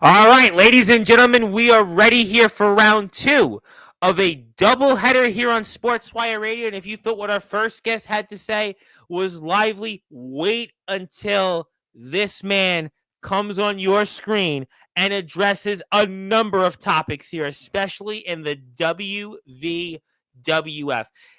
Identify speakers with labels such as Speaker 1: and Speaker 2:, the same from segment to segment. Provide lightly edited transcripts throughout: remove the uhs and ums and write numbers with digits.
Speaker 1: All right, ladies and gentlemen, we are ready here for round two of a doubleheader here on Sportswire Radio. And if you thought what our first guest had to say was lively, wait until this man comes on your screen and addresses a number of topics here, especially in the WVWF.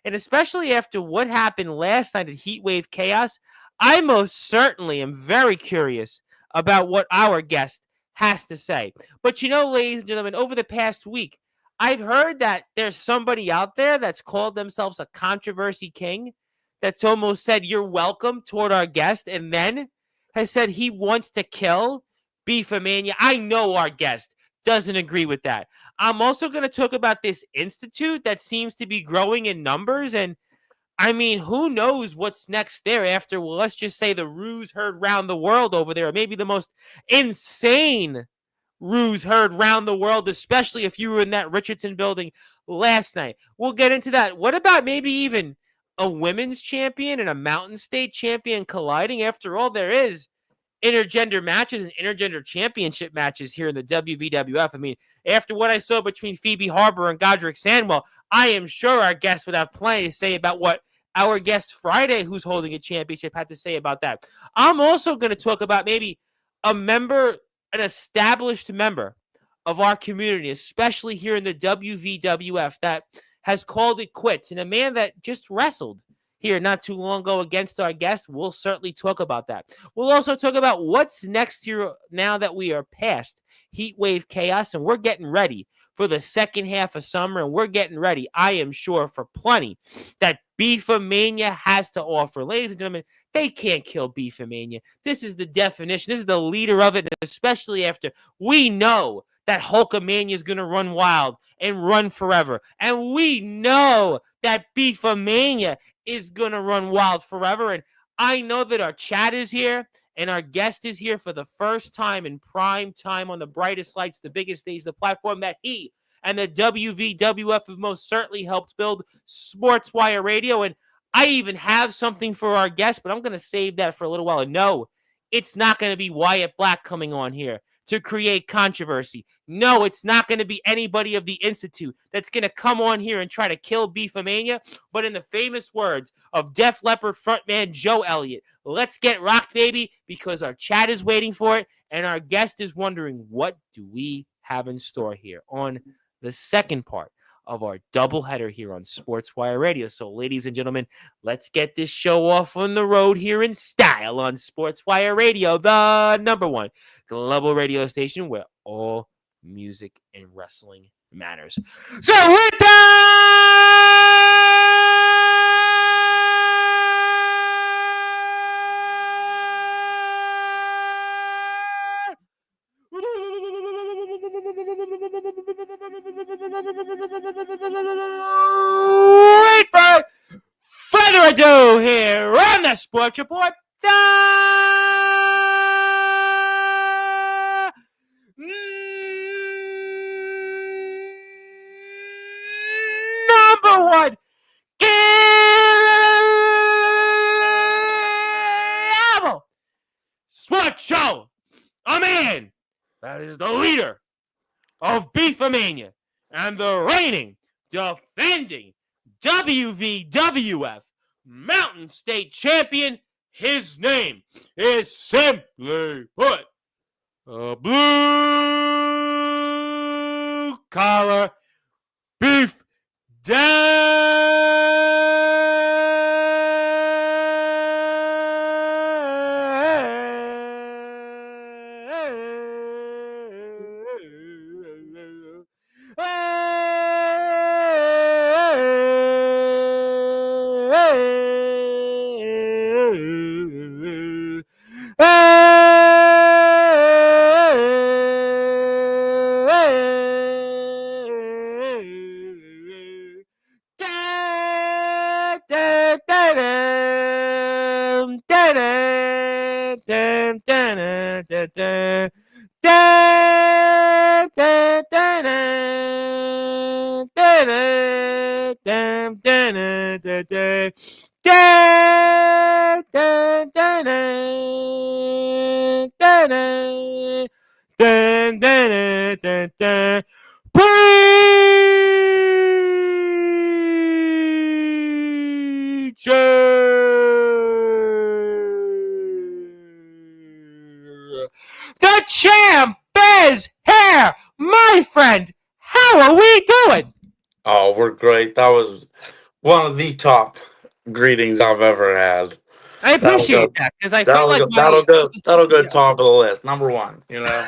Speaker 1: And especially after what happened last night at Heatwave Chaos, I most certainly am very curious about what our guest has to say. But ladies and gentlemen, over the past week, I've heard that there's somebody out there that's called themselves a controversy king that's almost said you're welcome toward our guest and then has said he wants to kill Beefomania. I know our guest doesn't agree with that. I'm also going to talk about this institute that seems to be growing in numbers, and I mean, who knows what's next there after, well, let's just say the ruse heard round the world over there, or maybe the most insane ruse heard round the world, especially if you were in that Richardson building last night. We'll get into that. What about maybe even a women's champion and a Mountain State champion colliding? After all, there is intergender matches and intergender championship matches here in the WVWF. I mean, after what I saw between Phoebe Harper and Godric Sandwell, I am sure our guest would have plenty to say about what our guest Friday, who's holding a championship, had to say about that. I'm also going to talk about maybe an established member of our community, especially here in the WVWF, that has called it quits, and a man that just wrestled here not too long ago against our guest. We'll certainly talk about that. We'll also talk about what's next here now that we are past Heatwave Chaos and we're getting ready for the second half of summer, and we're getting ready, I am sure, for plenty that Beefomania has to offer. Ladies and gentlemen, they can't kill Beefomania. This is the definition. This is the leader of it, especially after we know that Hulkamania is going to run wild and run forever. And we know that Beefomania is going to run wild forever. And I know that our chat is here and our guest is here for the first time in prime time on the brightest lights, the biggest stage, the platform that he and the WVWF have most certainly helped build, Sportswire Radio. And I even have something for our guest, but I'm going to save that for a little while. And no, it's not going to be Wyatt Black coming on here to create controversy. No, it's not going to be anybody of the Institute that's going to come on here and try to kill Beefomania. But in the famous words of Def Leppard frontman Joe Elliott, let's get rocked, baby, because our chat is waiting for it, and our guest is wondering, what do we have in store here on the second part of our doubleheader here on Sportswire Radio. So, ladies and gentlemen, let's get this show off on the road here in style on Sportswire Radio, the number one global radio station where all music and wrestling matters. So, with without further ado, here on the Sports Report, the number one cable sports show, a man that is the leader of Beefomania and the reigning, defending WVWF Mountain State champion. His name is simply put a blue collar beef dun, dun, dun, dun. Preacher. The champ is here, my friend. How are we doing?
Speaker 2: Oh, we're great. That was one of the top greetings I've ever had.
Speaker 1: I
Speaker 2: That'll
Speaker 1: appreciate
Speaker 2: go.
Speaker 1: that because I felt
Speaker 2: That'll
Speaker 1: like
Speaker 2: go.
Speaker 1: my
Speaker 2: That'll go. That'll go
Speaker 1: yeah.
Speaker 2: top of the list. Number one. You know.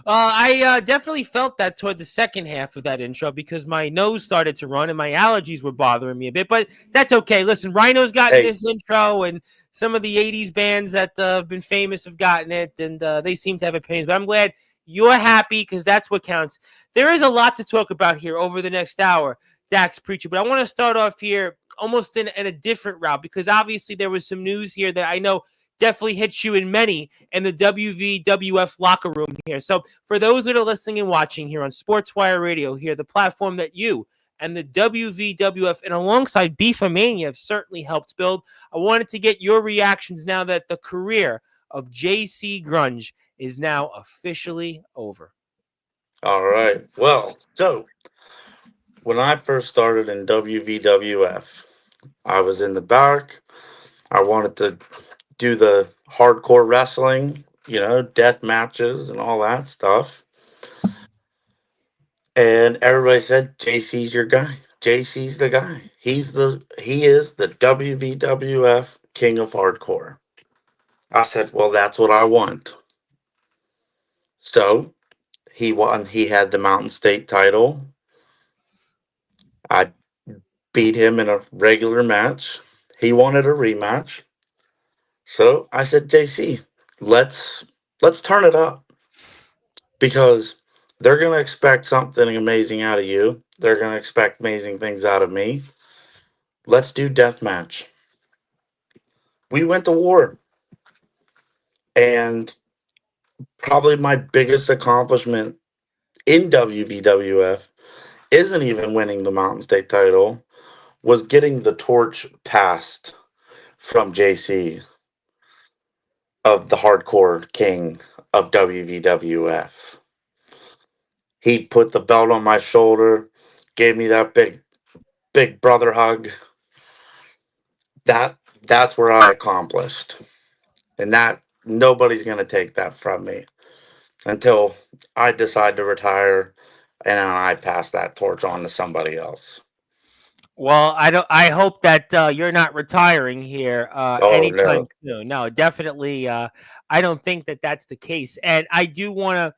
Speaker 1: I definitely felt that toward the second half of that intro because my nose started to run and my allergies were bothering me a bit. But that's okay. Listen, Rhino's gotten
Speaker 2: Hey,
Speaker 1: this intro, and some of the '80s bands that have been famous have gotten it, and they seem to have opinions. But I'm glad you're happy because that's what counts. There is a lot to talk about here over the next hour, Dax Preacher. But I want to start off here almost in a different route because obviously there was some news here that I know definitely hits you in many in the WVWF locker room here. So for those that are listening and watching here on Sportswire Radio here, the platform that you and the WVWF and alongside Beefomania have certainly helped build, I wanted to get your reactions now that the career of JC Grunge is now officially over.
Speaker 2: all right. Well, so when I first started in WVWF, I was in the back. I wanted to do the hardcore wrestling, death matches and all that stuff. And everybody said JC's your guy. JC's the guy. He is the WVWF King of Hardcore. I said, well, that's what I want. So he won. He had the Mountain State title. I beat him in a regular match. He wanted a rematch. So I said, JC, let's turn it up because they're gonna expect something amazing out of you. They're gonna expect amazing things out of me. Let's do deathmatch. We went to war, and probably my biggest accomplishment in WVWF isn't even winning the Mountain State title, was getting the torch passed from JC of the hardcore king of WVWF. He put the belt on my shoulder, gave me that big brother hug. That's where I accomplished. And that nobody's going to take that from me until I decide to retire and then I pass that torch on to somebody else.
Speaker 1: Well, I don't. I hope that you're not retiring here
Speaker 2: Oh
Speaker 1: anytime
Speaker 2: no.
Speaker 1: soon. No, definitely. I don't think that that's the case. And I do want to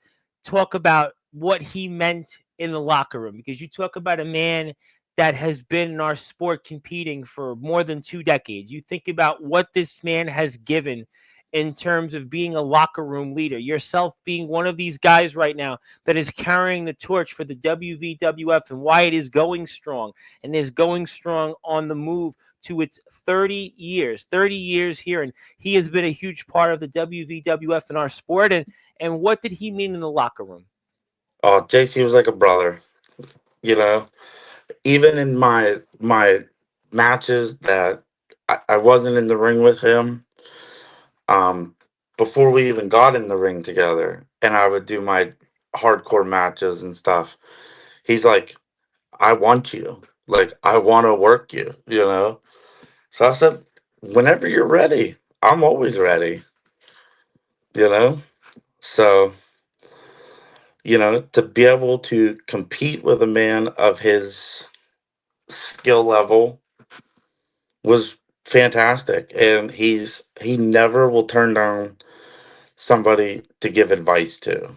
Speaker 1: talk about what he meant in the locker room because you talk about a man that has been in our sport competing for more than 2 decades. You think about what this man has given in terms of being a locker room leader. Yourself being one of these guys right now that is carrying the torch for the WVWF and why it is going strong and is going strong on the move to its 30 years here. And he has been a huge part of the WVWF in our sport. And what did he mean in the locker room?
Speaker 2: Oh, JC was like a brother, you know. Even in my matches that I wasn't in the ring with him, um, before we even got in the ring together, and I would do my hardcore matches and stuff. He's like, I want you. Like, I want to work you. So I said, whenever you're ready, I'm always ready, you know? So, to be able to compete with a man of his skill level was fantastic. And he never will turn down somebody to give advice to.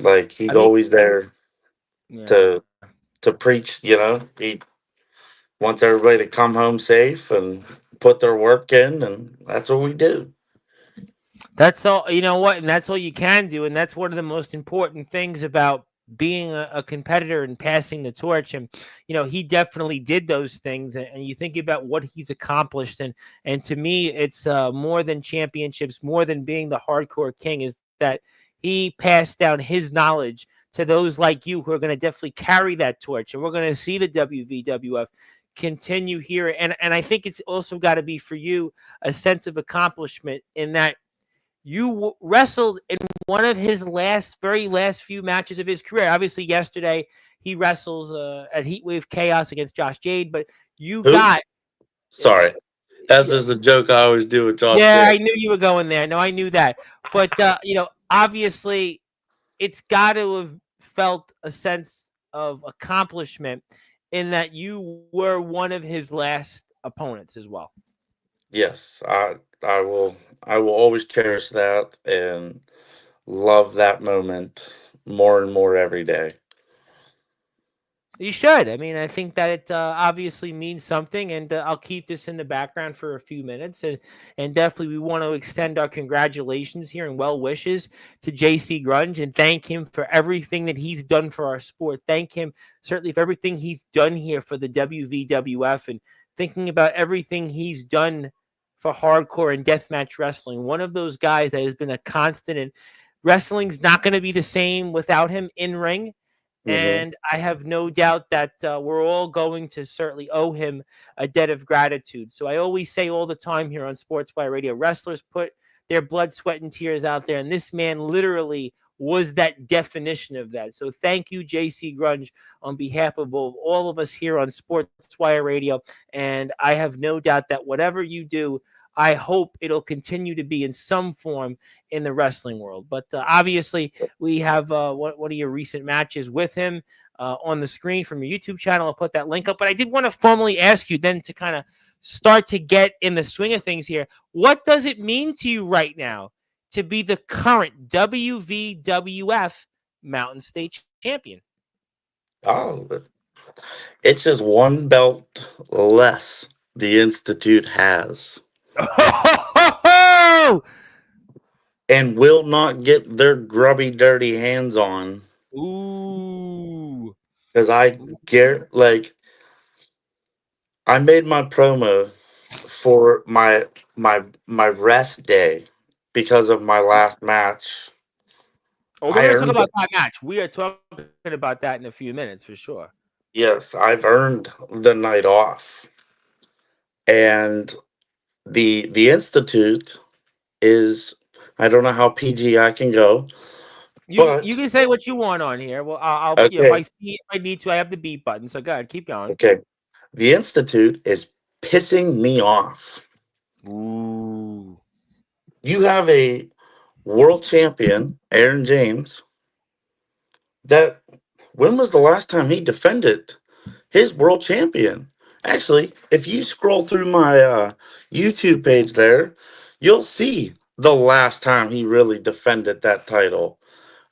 Speaker 2: Like,
Speaker 1: I
Speaker 2: he's
Speaker 1: mean,
Speaker 2: always there
Speaker 1: yeah.
Speaker 2: to to preach. He wants everybody to come home safe and put their work in, and that's what we do.
Speaker 1: That's all, you know what, and that's all you can do, and that's one of the most important things about being a competitor and passing the torch. And he definitely did those things. And you think about what he's accomplished, and to me, it's more than championships, more than being the hardcore king, is that he passed down his knowledge to those like you who are going to definitely carry that torch, and we're going to see the WVWF continue here. And I think it's also got to be for you a sense of accomplishment in that You wrestled in one of his very last few matches of his career. Obviously, yesterday he wrestles at Heatwave Chaos against Josh Jade, but you
Speaker 2: Who?
Speaker 1: got.
Speaker 2: Sorry. That's
Speaker 1: Yeah,
Speaker 2: just a joke I always do with Josh
Speaker 1: yeah,
Speaker 2: Jay.
Speaker 1: I knew you were going there. No, I knew that. But obviously, it's got to have felt a sense of accomplishment in that you were one of his last opponents as well.
Speaker 2: Yes, I will always cherish that and love that moment more and more every day.
Speaker 1: You should. I mean, I think that it obviously means something, and I'll keep this in the background for a few minutes, and definitely we want to extend our congratulations here and well wishes to JC Grunge and thank him for everything that he's done for our sport. Thank him certainly for everything he's done here for the WVWF and thinking about everything he's done for hardcore and deathmatch wrestling. One of those guys that has been a constant, and wrestling's not going to be the same without him in ring.
Speaker 2: Hmm.
Speaker 1: And I have no doubt that we're all going to certainly owe him a debt of gratitude. So I always say all the time here on Sportswire Radio, wrestlers put their blood, sweat, and tears out there. And this man literally was that definition of that. So thank you, JC Grunge, on behalf of all of us here on Sportswire Radio. And I have no doubt that whatever you do, I hope it'll continue to be in some form in the wrestling world. But obviously, we have one of your recent matches with him on the screen from your YouTube channel. I'll put that link up. But I did want to formally ask you then to kind of start to get in the swing of things here. What does it mean to you right now to be the current WVWF Mountain State champion?
Speaker 2: Oh, it's just one belt less the Institute has and will not get their grubby, dirty hands on.
Speaker 1: Ooh.
Speaker 2: Because I made my promo for my rest day because of my last match.
Speaker 1: Oh, we're
Speaker 2: I
Speaker 1: going to talk
Speaker 2: earned
Speaker 1: about
Speaker 2: it.
Speaker 1: that match. We are talking about that in a few minutes for sure.
Speaker 2: Yes, I've earned the night off. And the Institute is, I don't know how PG I can go,
Speaker 1: You
Speaker 2: but
Speaker 1: can say what you want on here. Well, I'll if I
Speaker 2: okay,
Speaker 1: see if I need to, I have the beat button. So go ahead, keep going.
Speaker 2: okay. The Institute is pissing me off.
Speaker 1: Ooh.
Speaker 2: You have a world champion, Aaron James, that when was the last time he defended his world champion? Actually, if you scroll through my YouTube page there, you'll see the last time he really defended that title.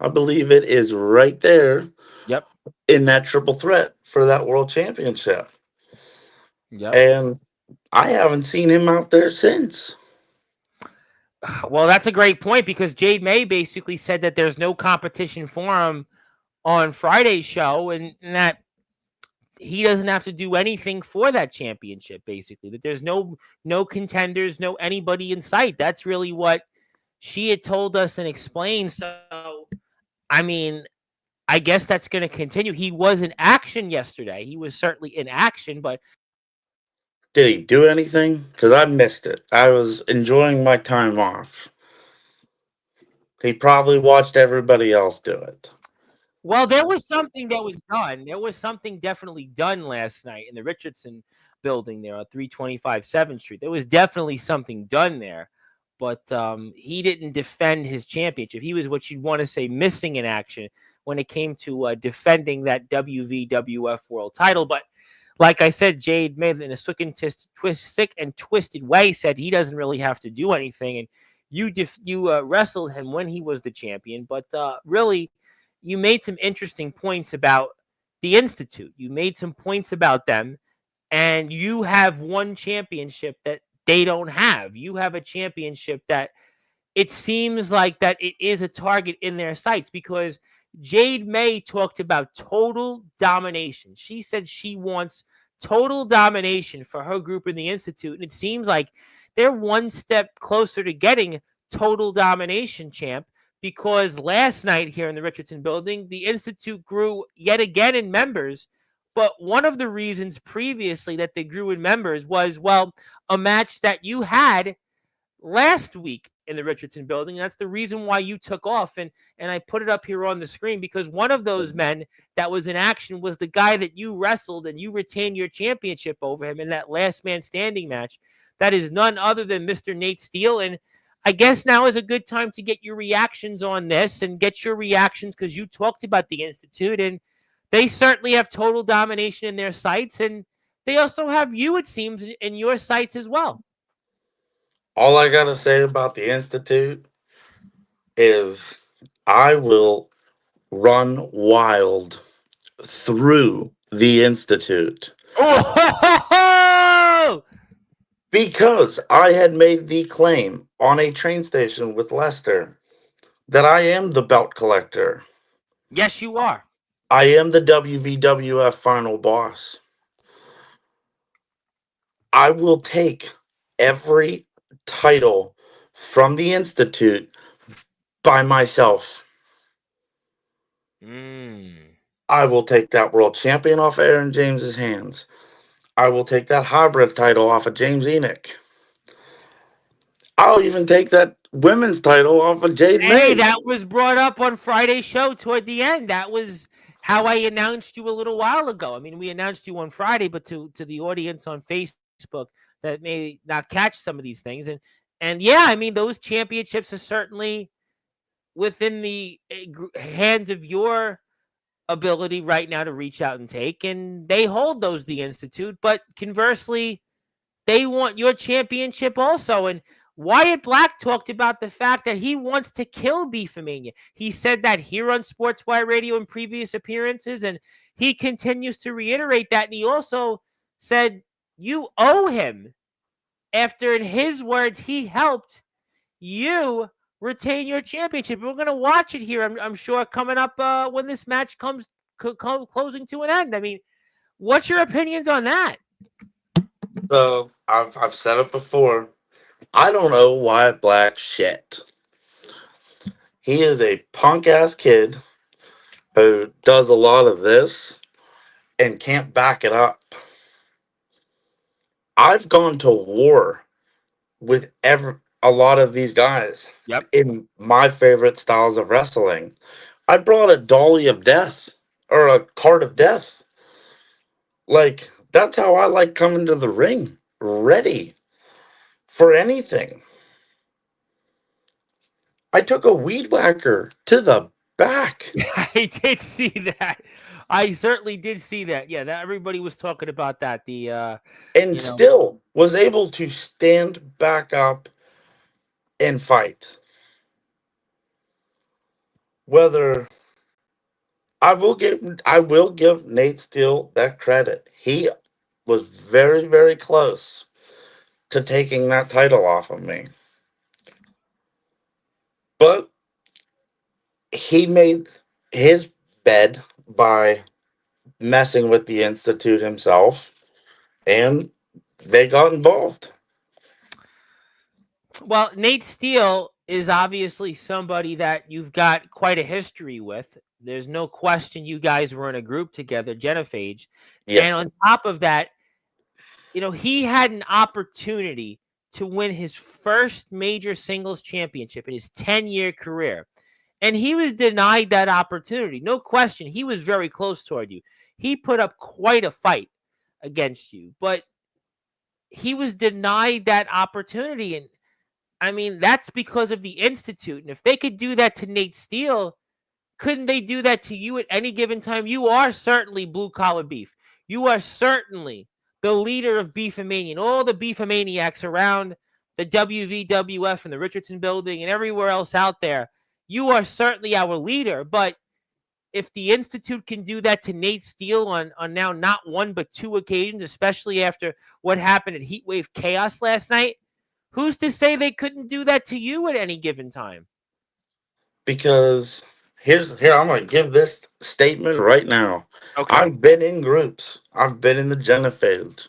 Speaker 2: I believe it is right there
Speaker 1: Yep.
Speaker 2: in that triple threat for that world championship.
Speaker 1: Yep.
Speaker 2: And I haven't seen him out there since.
Speaker 1: Well, that's a great point because Jade May basically said that there's no competition for him on Friday's show, and that he doesn't have to do anything for that championship. Basically, that there's no contenders, no anybody in sight. That's really what she had told us and explained. So, I mean, I guess that's going to continue. He was in action yesterday. He was certainly in action, but
Speaker 2: Did he do anything? Because I missed it. I was enjoying my time off. He probably watched everybody else do it.
Speaker 1: well, there was something that was done. There was something definitely done last night in the Richardson building there on 325 7th Street. There was definitely something done there, but he didn't defend his championship. He was what you'd want to say missing in action when it came to defending that WVWF world title. But like I said, Jade May in a sick and twisted way said he doesn't really have to do anything, and you wrestled him when he was the champion. But really, you made some interesting points about the Institute. You made some points about them, and you have one championship that they don't have. You have a championship that it seems like that it is a target in their sights because Jade May talked about total domination. She said she wants total domination for her group in the Institute. And it seems like they're one step closer to getting total domination, champ, because last night here in the Richardson building, the Institute grew yet again in members. But one of the reasons previously that they grew in members was, well, a match that you had last week in the Richardson building. That's the reason why you took off. And I put it up here on the screen because one of those men that was in action was the guy that you wrestled and you retained your championship over him in that last man standing match. That is none other than Mr. Nate Steele. And I guess now is a good time to get your reactions on this and get your reactions because you talked about the Institute and they certainly have total domination in their sights. And they also have you, it seems, in your sights as well.
Speaker 2: All I gotta say about the Institute is I will run wild through the Institute
Speaker 1: Oh,
Speaker 2: because I had made the claim on a train station with Lester that I am the belt collector.
Speaker 1: yes, you are.
Speaker 2: I am the WVWF final boss. I will take every title from the Institute by myself.
Speaker 1: Mm.
Speaker 2: I will take that world champion off Aaron James's hands. I will take that hybrid title off of James Enoch. I'll even take that women's title off of Jade
Speaker 1: Hey,
Speaker 2: May.
Speaker 1: that was brought up on Friday's show toward the end. That was how I announced you a little while ago. I mean, we announced you on Friday, but to the audience on Facebook that may not catch some of these things, and yeah, I mean, those championships are certainly within the hands of your ability right now to reach out and take, and they hold those the Institute. But conversely, they want your championship also. And Wyatt Black talked about the fact that he wants to kill Beefmania. He said that here on Sportswire Radio in previous appearances, and he continues to reiterate that. And he also said, you owe him, after, in his words, he helped you retain your championship. We're going to watch it here, I'm sure, coming up when this match comes closing to an end. I mean, what's your opinions on that?
Speaker 2: So I've said it before. I don't know Wyatt Black shit. He is a punk ass kid who does a lot of this and can't back it up. I've gone to war with a lot of these guys
Speaker 1: Yep.
Speaker 2: in my favorite styles of wrestling. I brought a dolly of death or a cart of death. Like that's how I like coming to the ring, ready for anything. I took a weed whacker to the back
Speaker 1: I did see that. I certainly did see that. Yeah, that everybody was talking about that. The
Speaker 2: and
Speaker 1: you know,
Speaker 2: still was able to stand back up and fight. Whether I will give Nate Steele that credit. He was very, very close to taking that title off of me. But he made his bed by messing with the Institute himself, and they got involved.
Speaker 1: well, Nate Steele is obviously somebody that you've got quite a history with. There's no question you guys were in a group together, Genophage. And
Speaker 2: Yes.
Speaker 1: on top of that, he had an opportunity to win his first major singles championship in his 10-year career. And he was denied that opportunity. No question. He was very close toward you. He put up quite a fight against you, but he was denied that opportunity. And I mean, that's because of the Institute. And if they could do that to Nate Steele, couldn't they do that to you at any given time? You are certainly blue collar beef. You are certainly the leader of Beefomania and all the Beefomaniacs around the WVWF and the Richardson building and everywhere else out there. You are certainly our leader. But if the Institute can do that to Nate Steele on now not one but two occasions, especially after what happened at Heatwave Chaos last night, who's to say they couldn't do that to you at any given time?
Speaker 2: Because here I'm gonna give this statement right now.
Speaker 1: Okay.
Speaker 2: I've been in groups. I've been in the Genophage.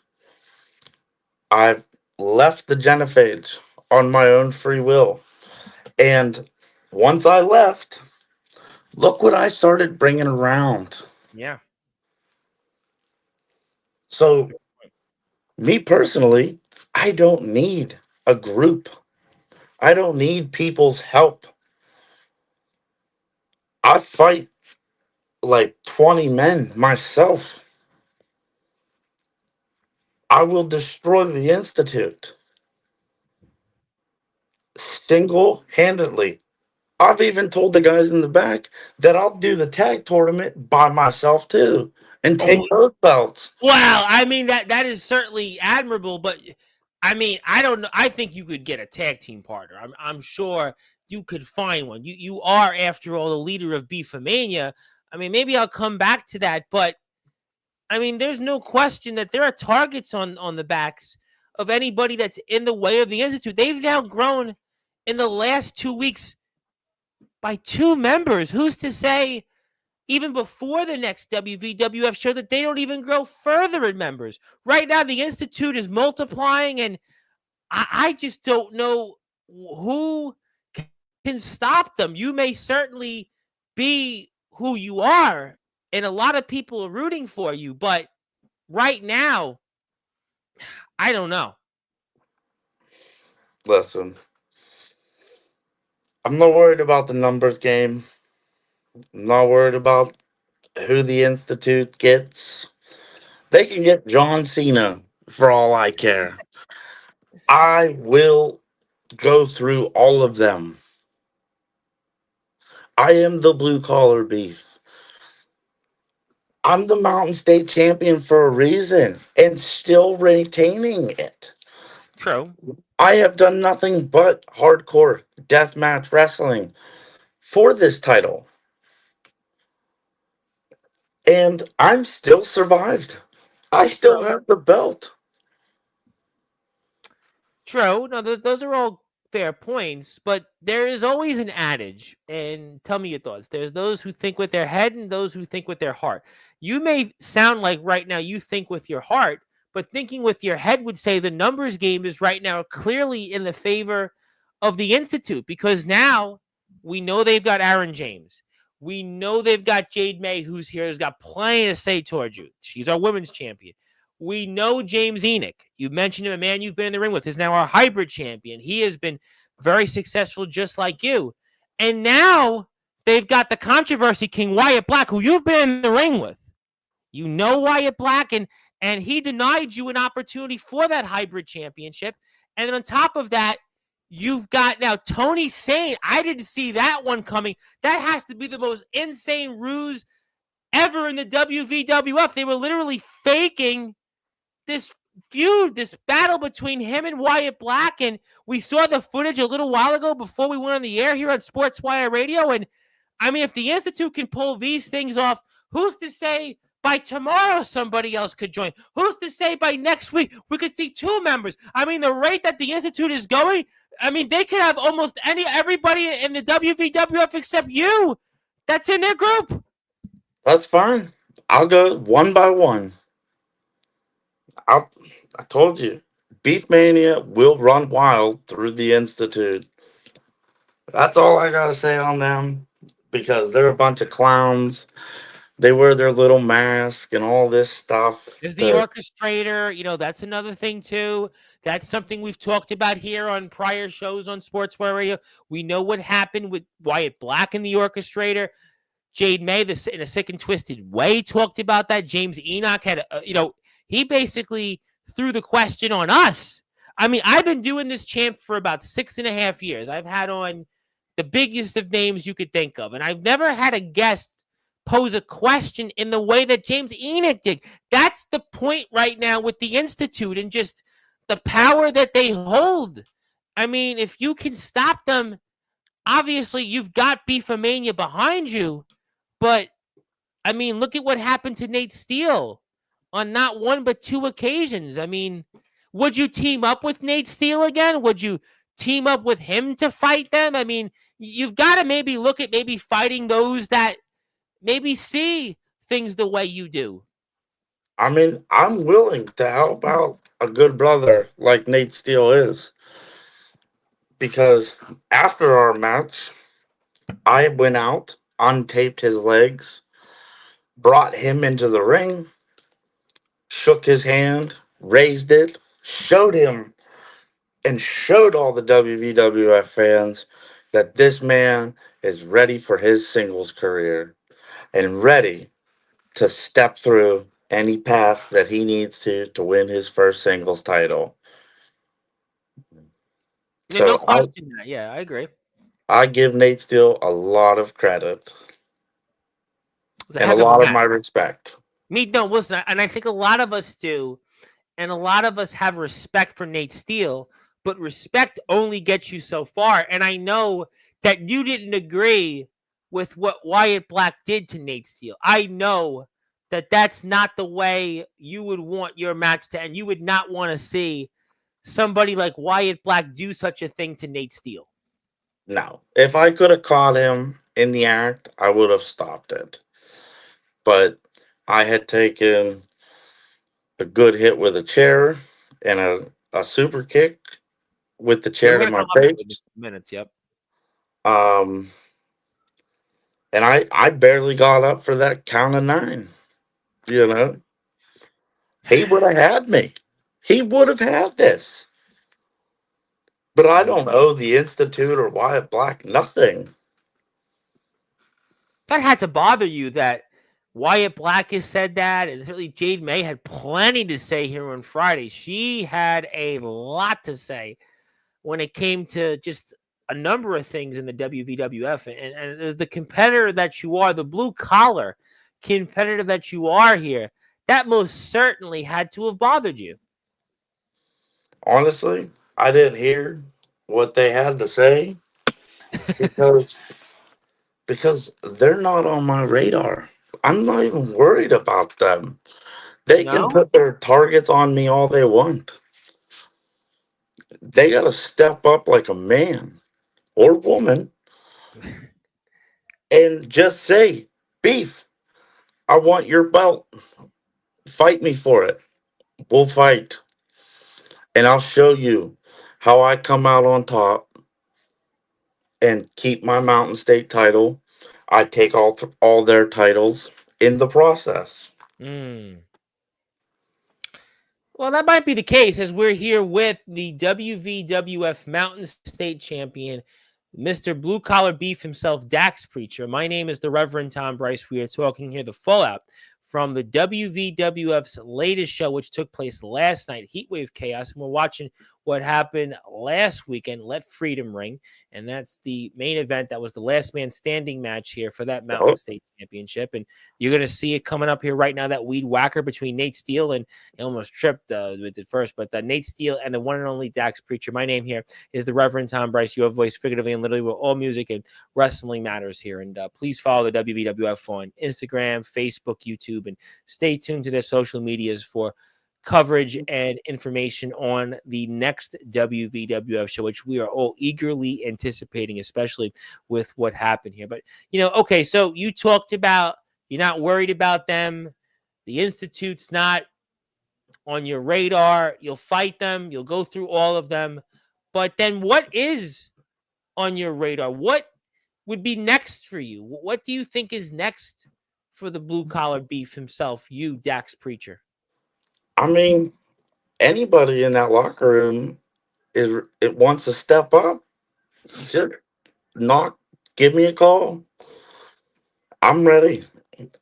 Speaker 2: I've left the Genophage on my own free will. And once I left, look what I started bringing around.
Speaker 1: Yeah.
Speaker 2: So, me personally, I don't need a group. I don't need people's help. I fight like 20 men myself. I will destroy the Institute single handedly. I've even told the guys in the back that I'll do the tag tournament by myself too and take
Speaker 1: Oh,
Speaker 2: those belts.
Speaker 1: wow. I mean that is certainly admirable, but I mean, I don't know. I think you could get a tag team partner. I'm sure you could find one. You are, after all, the leader of Beefmania. I mean, maybe I'll come back to that, but I mean, there's no question that there are targets on the backs of anybody that's in the way of the Institute. They've now grown in the last 2 weeks by two members. Who's to say, even before the next WVWF show, that they don't even grow further in members? Right now, the Institute is multiplying, and I just don't know who can stop them. You may certainly be who you are, and a lot of people are rooting for you, but right now, I don't know.
Speaker 2: Listen, I'm not worried about the numbers game. I'm not worried about who the Institute gets. They can get John Cena for all I care. I will go through all of them. I am the blue collar beef. I'm the Mountain State champion for a reason and still retaining it.
Speaker 1: True.
Speaker 2: I have done nothing but hardcore deathmatch wrestling for this title, and I'm still survived. I still
Speaker 1: True.
Speaker 2: have the belt.
Speaker 1: True. No, those are all fair points, but there is always an adage, and tell me your thoughts. There's those who think with their head and those who think with their heart. You may sound like right now you think with your heart, but thinking with your head would say the numbers game is right now clearly in the favor of the Institute, because now we know they've got Aaron James. We know they've got Jade May, who's here, has got plenty to say towards you. She's our women's champion. We know James Enoch. You mentioned him, a man you've been in the ring with, is now our hybrid champion. He has been very successful, just like you. And now they've got the controversy king, Wyatt Black, who you've been in the ring with. You know Wyatt Black, and he denied you an opportunity for that hybrid championship. And then on top of that, you've got now Tony Sane. I didn't see that one coming. That has to be the most insane ruse ever in the WVWF. They were literally faking this feud, this battle between him and Wyatt Black. And we saw the footage a little while ago before we went on the air here on Sportswire Radio. And I mean, if the Institute can pull these things off, who's to say by tomorrow somebody else could join? Who's to say by next week we could see two members? I mean, the rate that the Institute is going, I mean, they could have almost everybody in the WVWF except you that's in their group.
Speaker 2: That's fine. I'll go one by one. I'll, I told you, Beef Mania will run wild through the Institute. That's all I gotta say on them because they're a bunch of clowns. They wear their little mask and all this stuff.
Speaker 1: There's the orchestrator. That's another thing too. That's something we've talked about here on prior shows on Sportswear Radio. We know what happened with Wyatt Black and the orchestrator. Jade May, in a sick and twisted way, talked about that. James Enoch had, he basically threw the question on us. I mean, I've been doing this champ for about 6.5 years. I've had on the biggest of names you could think of, and I've never had a guest pose a question in the way that James Enoch did. That's the point right now with the Institute and just the power that they hold. I mean, if you can stop them, obviously you've got Beefmania behind you, but I mean, look at what happened to Nate Steele on not one but two occasions. I mean, would you team up with Nate Steele again? Would you team up with him to fight them? I mean, you've got to maybe look at maybe fighting those that maybe see things the way you do.
Speaker 2: I mean, I'm willing to help out a good brother like Nate Steele is. Because after our match, I went out, untaped his legs, brought him into the ring, shook his hand, raised it, showed him and showed all the WWF fans that this man is ready for his singles career and ready to step through any path that he needs to win his first singles title.
Speaker 1: Yeah, no
Speaker 2: So
Speaker 1: question that. Yeah, I agree.
Speaker 2: I give Nate Steele a lot of credit
Speaker 1: It was a
Speaker 2: and a
Speaker 1: heck of a
Speaker 2: lot of
Speaker 1: match.
Speaker 2: my respect.
Speaker 1: Me, no, listen, and I think a lot of us do, and a lot of us have respect for Nate Steele, but respect only gets you so far. And I know that you didn't agree with what Wyatt Black did to Nate Steele. I know that that's not the way you would want your match to end. You would not want to see somebody like Wyatt Black do such a thing to Nate Steele.
Speaker 2: No, if I could have caught him in the act, I would have stopped it. But I had taken a good hit with a chair and a super kick with the
Speaker 1: Yeah,
Speaker 2: chair
Speaker 1: we're
Speaker 2: to
Speaker 1: gonna
Speaker 2: my
Speaker 1: come up to it in a
Speaker 2: face.
Speaker 1: few minutes. Yep.
Speaker 2: Um, and I barely got up for that count of nine. You know, he would have had me. He would have had this. But I
Speaker 1: Yeah.
Speaker 2: don't owe the Institute or Wyatt Black nothing.
Speaker 1: That had to bother you that Wyatt Black has said that, and certainly Jade May had plenty to say here on Friday. She had a lot to say when it came to just a number of things in the WVWF. And as the competitor that you are, the blue collar competitor that you are here, that most certainly had to have bothered you.
Speaker 2: Honestly, I didn't hear what they had to say because they're not on my radar. I'm not even worried about them. They can
Speaker 1: No?
Speaker 2: put their targets on me all they want. They got to step up like a man or woman and just say, Beef, I want your belt. Fight me for it. We'll fight. And I'll show you how I come out on top and keep my Mountain State title. I take all their titles in the process.
Speaker 1: Mm. Well, that might be the case as we're here with the WVWF Mountain State champion, Mr. Blue Collar Beef himself, Dax Preacher. My name is the Reverend Tom Bryce. We are talking here the fallout from the WVWF's latest show, which took place last night, Heatwave Chaos. And we're watching what happened last weekend, Let Freedom Ring. And that's the main event. That was the last man standing match here for that Mountain
Speaker 2: Oh,
Speaker 1: State Championship. And you're going to see it coming up here right now, that weed whacker between Nate Steele and I almost tripped with it first, but Nate Steele and the one and only Dax Preacher. My name here is the Reverend Tom Bryce, your voice figuratively and literally where all music and wrestling matters here. And please follow the WVWF on Instagram, Facebook, YouTube, and stay tuned to their social medias for coverage and information on the next WVWF show, which we are all eagerly anticipating, especially with what happened here. But, okay, so you talked about you're not worried about them. The Institute's not on your radar. You'll fight them. You'll go through all of them. But then what is on your radar? What would be next for you? What do you think is next for the blue collar beef himself, you, Dax Preacher?
Speaker 2: I mean, anybody in that locker room it wants to step up. Just knock, give me a call. I'm ready.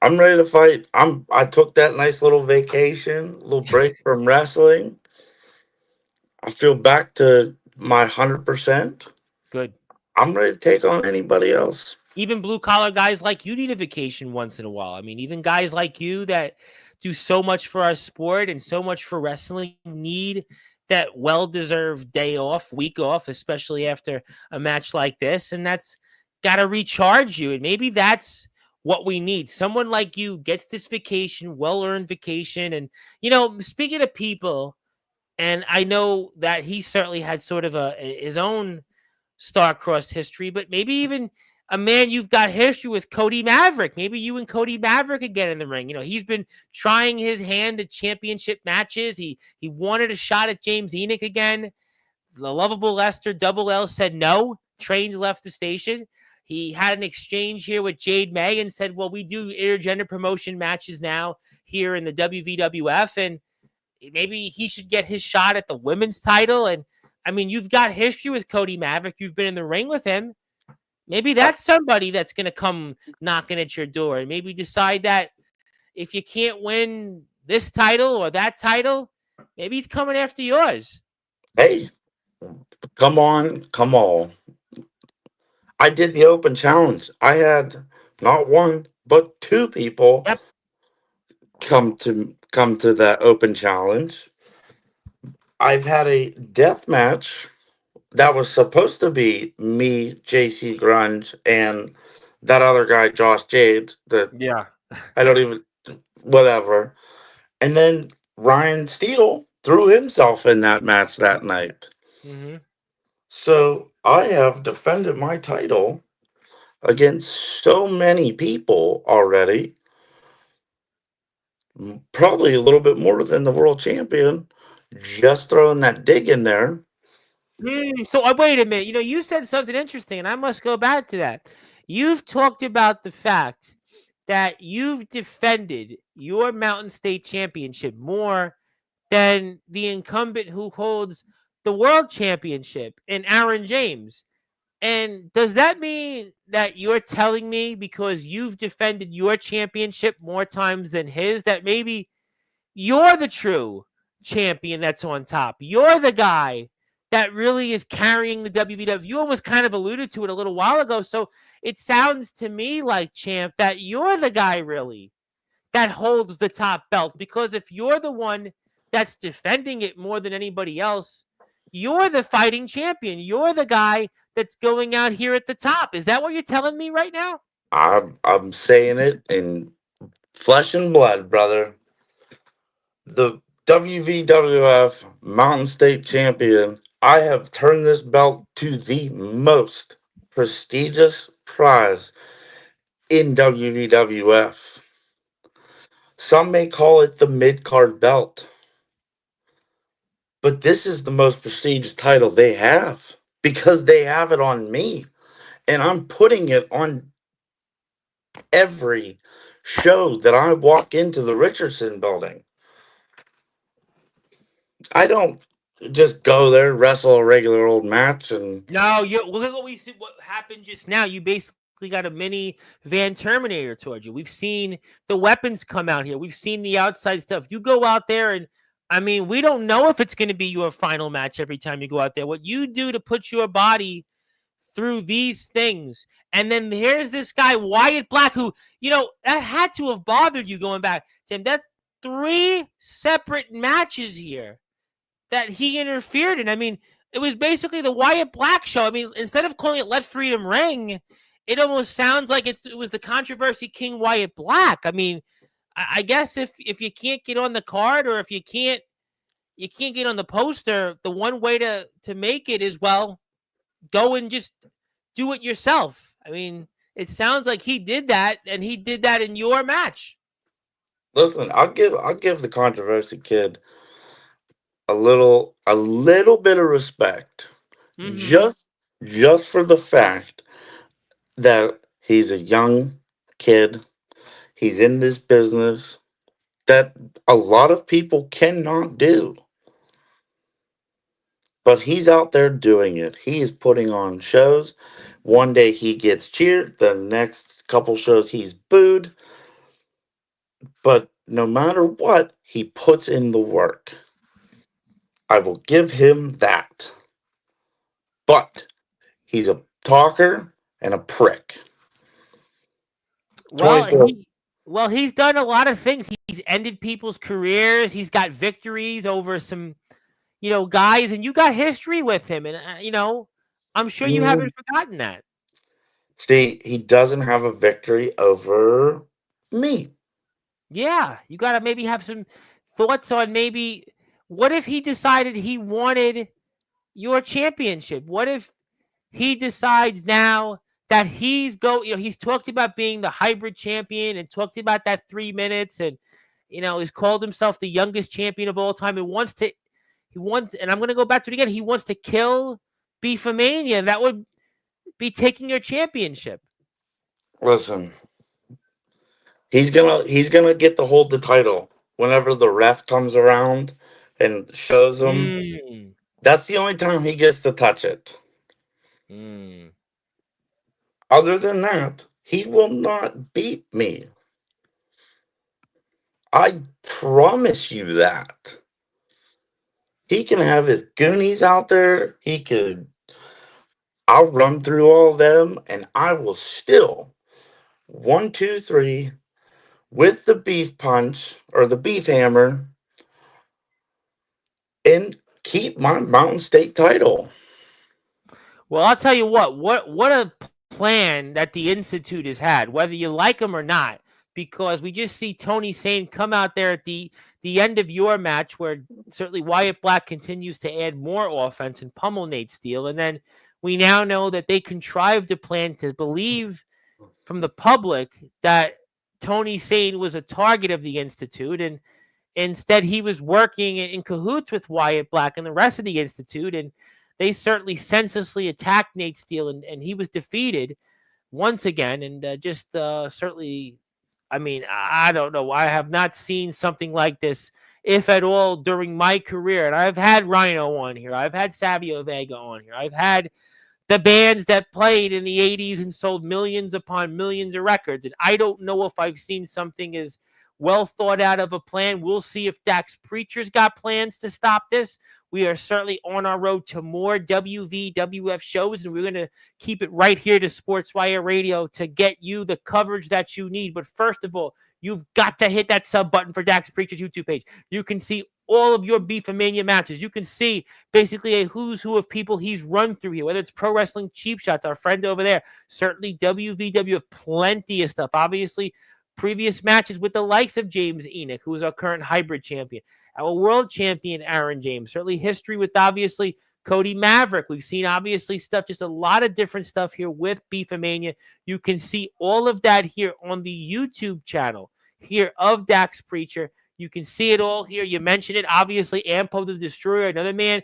Speaker 2: I'm ready to fight. I took that nice little vacation, little break from wrestling. I feel back to my 100%.
Speaker 1: Good.
Speaker 2: I'm ready to take on anybody else.
Speaker 1: Even blue collar guys like you need a vacation once in a while. I mean, even guys like you that do so much for our sport and so much for wrestling need that well-deserved day off, week off, especially after a match like this. And that's got to recharge you. And maybe that's what we need. Someone like you gets this vacation, well-earned vacation. And, speaking of people, and I know that he certainly had sort of his own star-crossed history, but maybe even a man you've got history with, Cody Maverick. Maybe you and Cody Maverick could get in the ring. He's been trying his hand at championship matches. He wanted a shot at James Enoch again. The lovable Lester Double L said no. Trains left the station. He had an exchange here with Jade May and said, well, we do intergender promotion matches now here in the WVWF, and maybe he should get his shot at the women's title. And I mean, you've got history with Cody Maverick. You've been in the ring with him. Maybe
Speaker 2: I,
Speaker 1: that's somebody that's going to come knocking at your door and maybe decide that if you can't win this title or that title, maybe he's coming after yours.
Speaker 2: hey, come on, come on. I did the open challenge. I had not one but two people
Speaker 1: Yep.
Speaker 2: come to that open challenge. I've had a death match that was supposed to be me, JC Grunge, and that other guy, Josh Jade. That
Speaker 1: Yeah.
Speaker 2: I don't even whatever. And then Ryan Steele threw himself in that match that night.
Speaker 1: Hmm.
Speaker 2: So I have defended my title against so many people already, probably a little bit more than the world champion. Just throwing that dig in there.
Speaker 1: So wait a minute. You said something interesting, and I must go back to that. You've talked about the fact that you've defended your Mountain State Championship more than the incumbent who holds the World Championship in Aaron James. And does that mean that you're telling me because you've defended your championship more times than his that maybe you're the true champion that's on top? You're the guy that really is carrying the WVW. You almost kind of alluded to it a little while ago. So it sounds to me like, champ, that you're the guy really that holds the top belt. Because if you're the one that's defending it more than anybody else, you're the fighting champion. You're the guy that's going out here at the top. Is that what you're telling me right now?
Speaker 2: I'm saying it in flesh and blood, brother. The WVWF Mountain State Champion. I have turned this belt to the most prestigious prize in WVWF. Some may call it the mid card belt, but this is the most prestigious title they have because they have it on me, and I'm putting it on every show that I walk into the Richardson building. I don't just go there, wrestle a regular old match, and
Speaker 1: No, you look at what we see. What happened just now? You basically got a mini Van Terminator towards you. We've seen the weapons come out here. We've seen the outside stuff. You go out there, and I mean, we don't know if it's going to be your final match every time you go out there. What you do to put your body through these things, and then here's this guy Wyatt Black, who that had to have bothered you going back, Tim. That's three separate matches here that he interfered in. I mean, it was basically the Wyatt Black show. I mean, instead of calling it Let Freedom Ring, it almost sounds like it was the controversy King Wyatt Black. I mean, I guess if you can't get on the card or if you can't get on the poster, the one way to make it is, well, go and just do it yourself. I mean, it sounds like he did that, and he did that in your match.
Speaker 2: listen, I'll give the controversy kid a little bit of respect,
Speaker 1: Mm-hmm.
Speaker 2: just just for the fact that he's a young kid. He's in this business that a lot of people cannot do. But he's out there doing it. He is putting on shows. One day he gets cheered, the next couple shows he's booed. But no matter what, he puts in the work. I will give him that. But he's a talker and a prick.
Speaker 1: Well,
Speaker 2: 24.
Speaker 1: he's done a lot of things. He's ended people's careers. He's got victories over some, guys, and you got history with him, and I'm sure you
Speaker 2: Mm,
Speaker 1: haven't forgotten that.
Speaker 2: see, he doesn't have a victory over me.
Speaker 1: Yeah, you got to maybe have some thoughts on maybe what if he decided he wanted your championship? What if he decides now that he's talked about being the hybrid champion and talked about that 3 minutes, and he's called himself the youngest champion of all time and wants, and I'm going to go back to it again. He wants to kill Beefomania. That would be taking your championship.
Speaker 2: Listen, he's gonna get to hold the title whenever the ref comes around and shows him.
Speaker 1: Mm.
Speaker 2: That's the only time he gets to touch it.
Speaker 1: Mm.
Speaker 2: Other than that, he will not beat me. I promise you that. He can have his goonies out there. He could. I'll run through all of them, and I will still 1, 2, 3 with the beef punch or the beef hammer and keep my Mountain State title.
Speaker 1: Well, I'll tell you what a plan that the Institute has had, whether you like him or not, because we just see Tony Sane come out there at the end of your match, where certainly Wyatt Black continues to add more offense and pummel Nate Steele, and then we now know that they contrived a plan to believe from the public that Tony Sane was a target of the Institute, and instead, he was working in cahoots with Wyatt Black and the rest of the Institute, and they certainly senselessly attacked Nate Steele, and he was defeated once again. And just certainly, I mean, I don't know. I have not seen something like this, if at all, during my career. And I've had Rhino on here. I've had Savio Vega on here. I've had the bands that played in the 80s and sold millions upon millions of records. And I don't know if I've seen something as well thought out of a plan. We'll see if Dax Preacher's got plans to stop this. We are certainly on our road to more WVWF shows, and we're going to keep it right here to Sportswire Radio to get you the coverage that you need. But first of all, you've got to hit that sub button for Dax Preacher's YouTube page. You can see all of your Beefomania matches. You can see basically a who's who of people he's run through here, whether it's Pro Wrestling Cheap Shots, our friend over there, certainly WVWF, plenty of stuff. Obviously, previous matches with the likes of James Enoch, who is our current hybrid champion, our world champion, Aaron James, certainly history with obviously Cody Maverick. We've seen obviously stuff, just a lot of different stuff here with Beefomania. You can see all of that here on the YouTube channel here of Dax Preacher. You can see it all here. You mentioned it, obviously, Ampo the Destroyer, another man.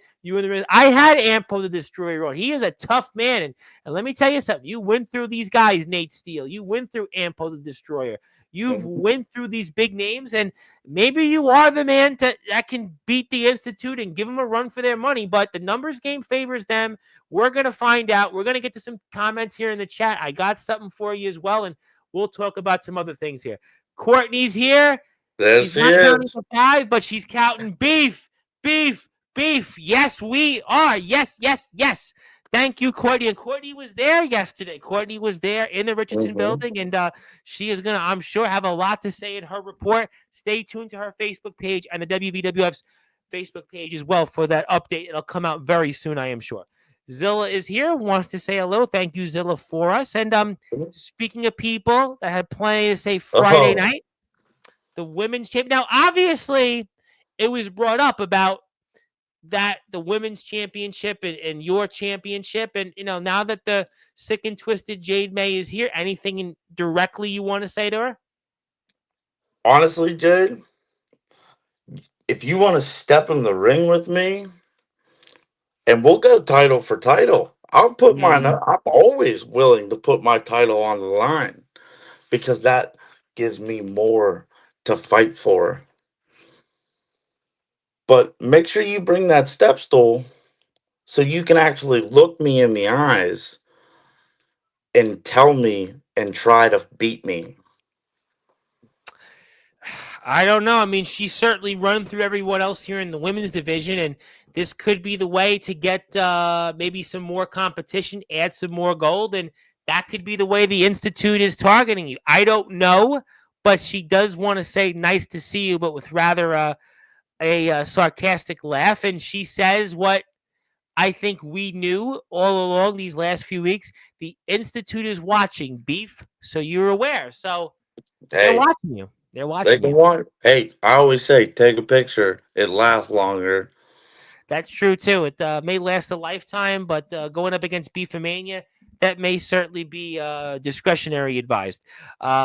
Speaker 1: I had Ampo the Destroyer on. He is a tough man. And let me tell you something. You went through these guys, Nate Steele. You went through Ampo the Destroyer. You've went through these big names, and maybe you are the man that can beat the Institute and give them a run for their money. But the numbers game favors them. We're going to find out. We're going to get to some comments here in the chat. I got something for you as well, and we'll talk about some other things here. Courtney's here.
Speaker 2: There
Speaker 1: She's
Speaker 2: she
Speaker 1: not counting
Speaker 2: is.
Speaker 1: to 5, but she's counting beef, beef, beef. Yes, we are. Yes, yes, yes. Thank you, Courtney. And Courtney was there yesterday. Courtney was there in the Richardson building, and she is going to, I'm sure, have a lot to say in her report. Stay tuned to her Facebook page and the WVWF's Facebook page as well for that update. It'll come out very soon, I am sure. Zilla is here, wants to say hello. Thank you, Zilla, for us. And speaking of people that had plenty to say Friday night, the women's champion. Now, obviously, it was brought up about that the women's championship and your championship. And, now that the sick and twisted Jade May is here, anything directly you want to say to her?
Speaker 2: Honestly, Jade, if you want to step in the ring with me, and we'll go title for title. I'll put mine up. I'm always willing to put my title on the line because that gives me more to fight for. But make sure you bring that step stool so you can actually look me in the eyes and tell me and try to beat me.
Speaker 1: I don't know. I mean, she's certainly run through everyone else here in the women's division, and this could be the way to get maybe some more competition, add some more gold, and that could be the way the Institute is targeting you. I don't know, but she does want to say nice to see you, but with rather a sarcastic laugh, and she says what I think we knew all along these last few weeks. The Institute is watching, Beef, so you're aware. So they're watching you. They're watching you.
Speaker 2: Hey, I always say, take a picture. It lasts longer.
Speaker 1: That's true, too. It may last a lifetime, but going up against Beefomania, that may certainly be discretionary advised.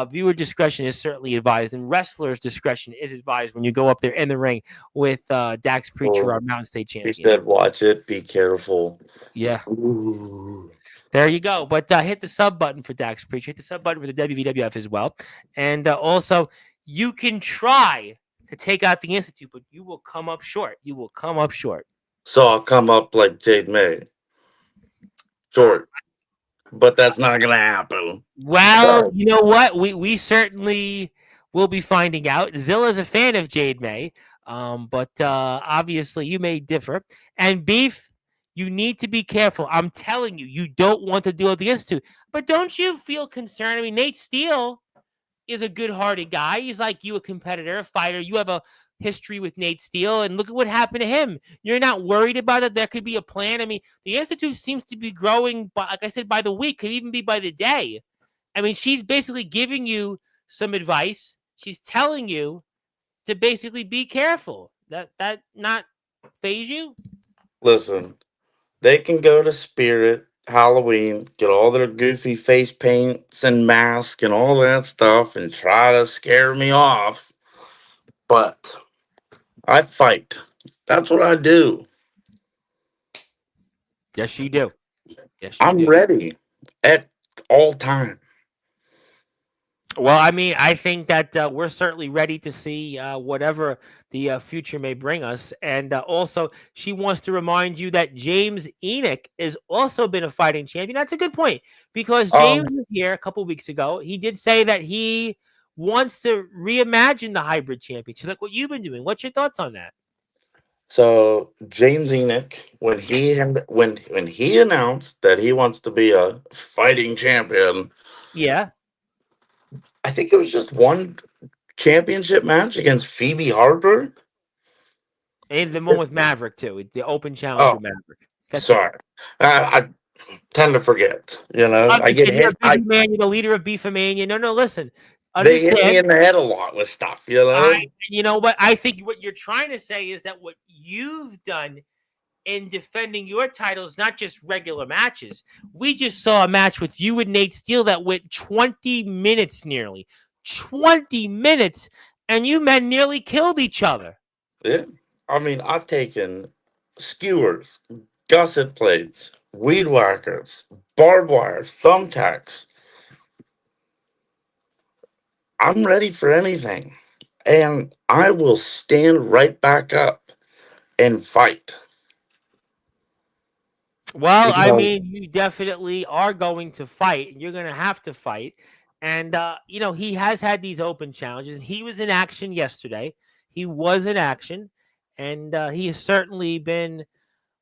Speaker 1: Viewer discretion is certainly advised, and wrestlers' discretion is advised when you go up there in the ring with Dax Preacher, our Mountain State champion.
Speaker 2: He said, watch it. Be careful.
Speaker 1: Yeah.
Speaker 2: Ooh.
Speaker 1: There you go. But hit the sub button for Dax Preacher. Hit the sub button for the WVWF as well. And also, you can try to take out the Institute, but you will come up short. You will come up short.
Speaker 2: So I'll come up like Jade May,
Speaker 1: Uh,
Speaker 2: short. But that's not gonna happen.
Speaker 1: well,
Speaker 2: But
Speaker 1: you know what? We certainly will be finding out. Zilla's a fan of Jade May, but obviously you may differ. And Beef, you need to be careful. I'm telling you, you don't want to deal with the institute. But don't you feel concerned? I mean, Nate Steele is a good-hearted guy. He's like you, a competitor, a fighter. You have a history with Nate Steele, and look at what happened to him. You're not worried about it. There could be a plan. I mean, the institute seems to be growing, but like I said, by the week, could even be by the day. I mean, she's basically giving you some advice. She's telling you to basically be careful. That not phase you.
Speaker 2: listen, they can go to Spirit Halloween, get all their goofy face paints and masks and all that stuff, and try to scare me off. But I fight. That's what I do.
Speaker 1: Yes, you do. Yes, you
Speaker 2: I'm
Speaker 1: do.
Speaker 2: ready at all time.
Speaker 1: Well, I mean, I think that we're certainly ready to see whatever the future may bring us. And also, she wants to remind you that James Enoch has also been a fighting champion. That's a good point because
Speaker 2: Um,
Speaker 1: James was here a couple weeks ago. He did say that he wants to reimagine the hybrid championship, like what you've been doing. What's your thoughts on that?
Speaker 2: so James Enoch, when he
Speaker 1: Yes.
Speaker 2: had, when he announced that he wants to be a fighting champion,
Speaker 1: Yeah.
Speaker 2: I think it was just one championship match against Phoebe Harper.
Speaker 1: And the one with Maverick, too, the open challenge
Speaker 2: Oh,
Speaker 1: with Maverick. That's it.
Speaker 2: sorry. I tend to forget. You know, I get
Speaker 1: Understand. You're a
Speaker 2: hit.
Speaker 1: busy man. You're the leader of Beefomania. No, no, listen.
Speaker 2: They hit me
Speaker 1: Understand.
Speaker 2: in the head a lot with stuff. You know.
Speaker 1: You know what? I think what you're trying to say is that what you've done in defending your titles, not just regular matches. We just saw a match with you and Nate Steele that went 20 minutes nearly. 20 minutes. And you men nearly killed each other.
Speaker 2: Yeah. I mean, I've taken skewers, gusset plates, weed whackers, barbed wire, thumbtacks. I'm ready for anything, and I will stand right back up and fight.
Speaker 1: Well, I
Speaker 2: Because
Speaker 1: mean, you definitely are going to fight. You're going to have to fight. And, he has had these open challenges, and he was in action yesterday. He was in action, and he has certainly been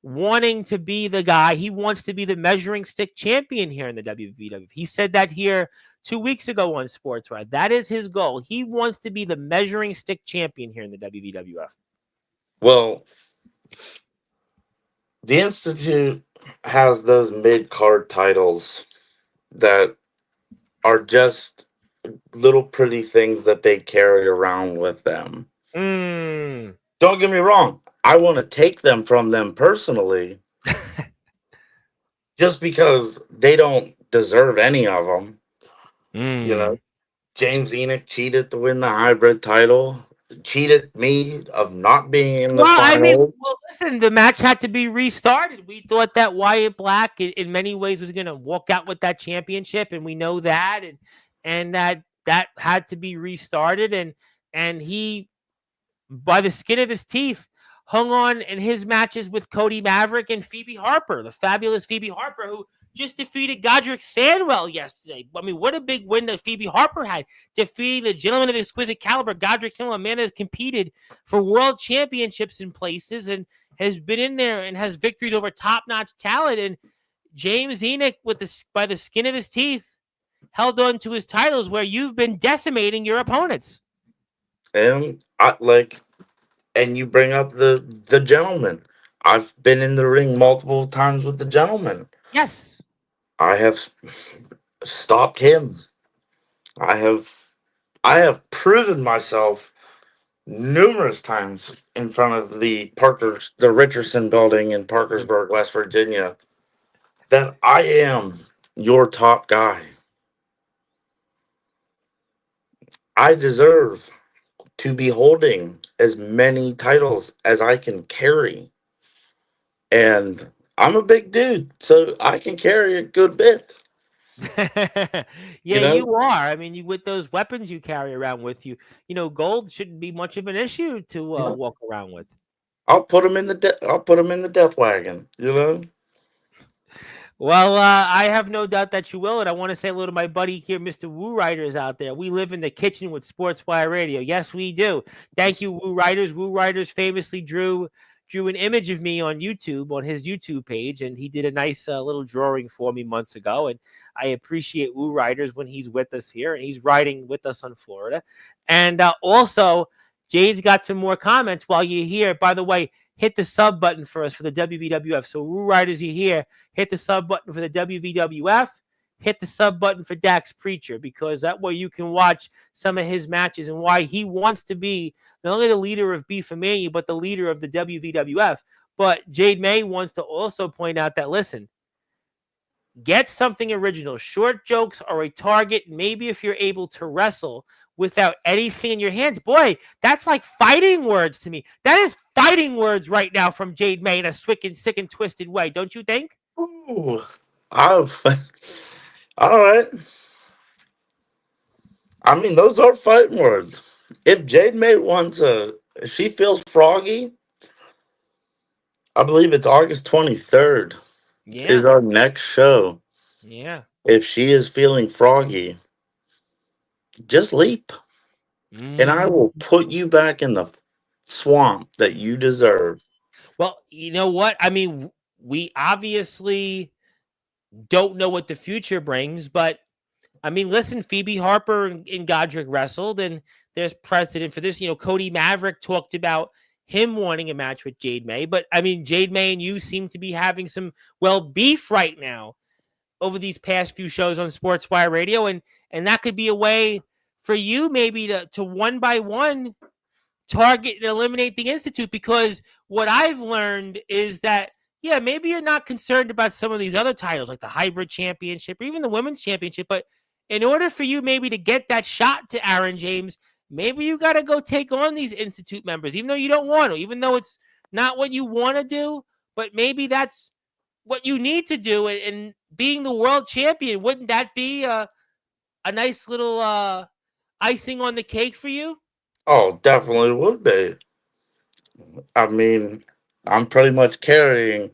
Speaker 1: wanting to be the guy. He wants to be the measuring stick champion here in the WVW. He said that here 2 weeks ago on Sportswire. That is his goal. He wants to be the measuring stick champion here in the WWF.
Speaker 2: well, the institute has those mid card titles that are just little pretty things that they carry around with them.
Speaker 1: Mm.
Speaker 2: Don't get me wrong. I want to take them from them personally, just because they don't deserve any of them. You know,
Speaker 1: Mm.
Speaker 2: James Enoch cheated to win the hybrid title, cheated me of not being in the
Speaker 1: Well, I mean,
Speaker 2: finals.
Speaker 1: well, listen, the match had to be restarted. We thought that Wyatt Black, in many ways, was going to walk out with that championship, and we know that, and that had to be restarted, and he, by the skin of his teeth, hung on in his matches with Cody Maverick and Phoebe Harper, the fabulous Phoebe Harper, who just defeated Godric Sandwell yesterday. I mean, what a big win that Phoebe Harper had, defeating the gentleman of exquisite caliber, Godric Sandwell, a man that has competed for world championships in places and has been in there and has victories over top-notch talent. And James Enoch, by the skin of his teeth, held on to his titles where you've been decimating your opponents.
Speaker 2: And I like, and you bring up the gentleman. I've been in the ring multiple times with the gentleman.
Speaker 1: Yes.
Speaker 2: I have stopped him. I have I have proven myself numerous times in front of the Richardson building in Parkersburg, West Virginia, that I am your top guy. I deserve to be holding as many titles as I can carry. And I'm a big dude, so I can carry a good bit.
Speaker 1: Yeah,
Speaker 2: You know,
Speaker 1: you are. I mean, you with those weapons you carry around with you, gold shouldn't be much of an issue to walk around with.
Speaker 2: I'll put him in the death wagon. You know.
Speaker 1: Well, I have no doubt that you will, and I want to say hello to my buddy here, Mr. Woo Riders out there. We live in the kitchen with Sportswire Radio. Yes, we do. Thank you, Woo Riders. Woo Riders famously drew an image of me on YouTube on his YouTube page, and he did a nice little drawing for me months ago. And I appreciate Woo Riders when he's with us here, and he's riding with us on Florida. And also, Jade's got some more comments while you're here. By the way, hit the sub button for us for the WVWF. So, Woo Riders, you're here. Hit the sub button for the WVWF. Hit the sub button for Dax Preacher, because that way you can watch some of his matches and why he wants to be not only the leader of Beefomania, but the leader of the WVWF. But Jade May wants to also point out that, listen, get something original. Short jokes are a target. Maybe if you're able to wrestle without anything in your hands. Boy, that's like fighting words to me. That is fighting words right now from Jade May in a sick and twisted way, don't you think?
Speaker 2: Ooh, I, all right. I mean, those are fighting words. If Jade May if she feels froggy, I believe it's August 23rd is
Speaker 1: Yeah.
Speaker 2: our next show.
Speaker 1: Yeah.
Speaker 2: If she is feeling froggy, just leap, and I
Speaker 1: Mm.
Speaker 2: will put you back in the swamp that you deserve.
Speaker 1: Well, you know what? I mean, we obviously don't know what the future brings, but I mean, listen, Phoebe Harper and Godric wrestled, and there's precedent for this. You know, Cody Maverick talked about him wanting a match with Jade May, but I mean, Jade May and you seem to be having some, well, beef right now over these past few shows on Sportswire Radio, and that could be a way for you maybe to one by one target and eliminate the Institute, because what I've learned is that, yeah, maybe you're not concerned about some of these other titles like the Hybrid Championship or even the Women's Championship, but in order for you maybe to get that shot to Aaron James, maybe you got to go take on these Institute members, even though you don't want to, even though it's not what you want to do, but maybe that's what you need to do. And being the world champion, wouldn't that be a nice little icing on the cake for you?
Speaker 2: Oh, definitely would be. I mean, I'm pretty much carrying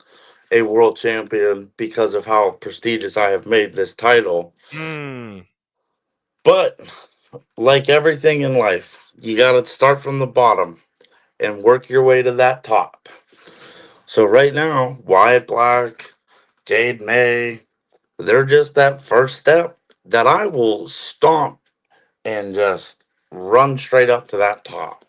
Speaker 2: a world champion because of how prestigious I have made this title.
Speaker 1: Mm.
Speaker 2: But like everything in life, you got to start from the bottom and work your way to that top. So right now, Wyatt Black, Jade May, they're just that first step that I will stomp and just run straight up to that top.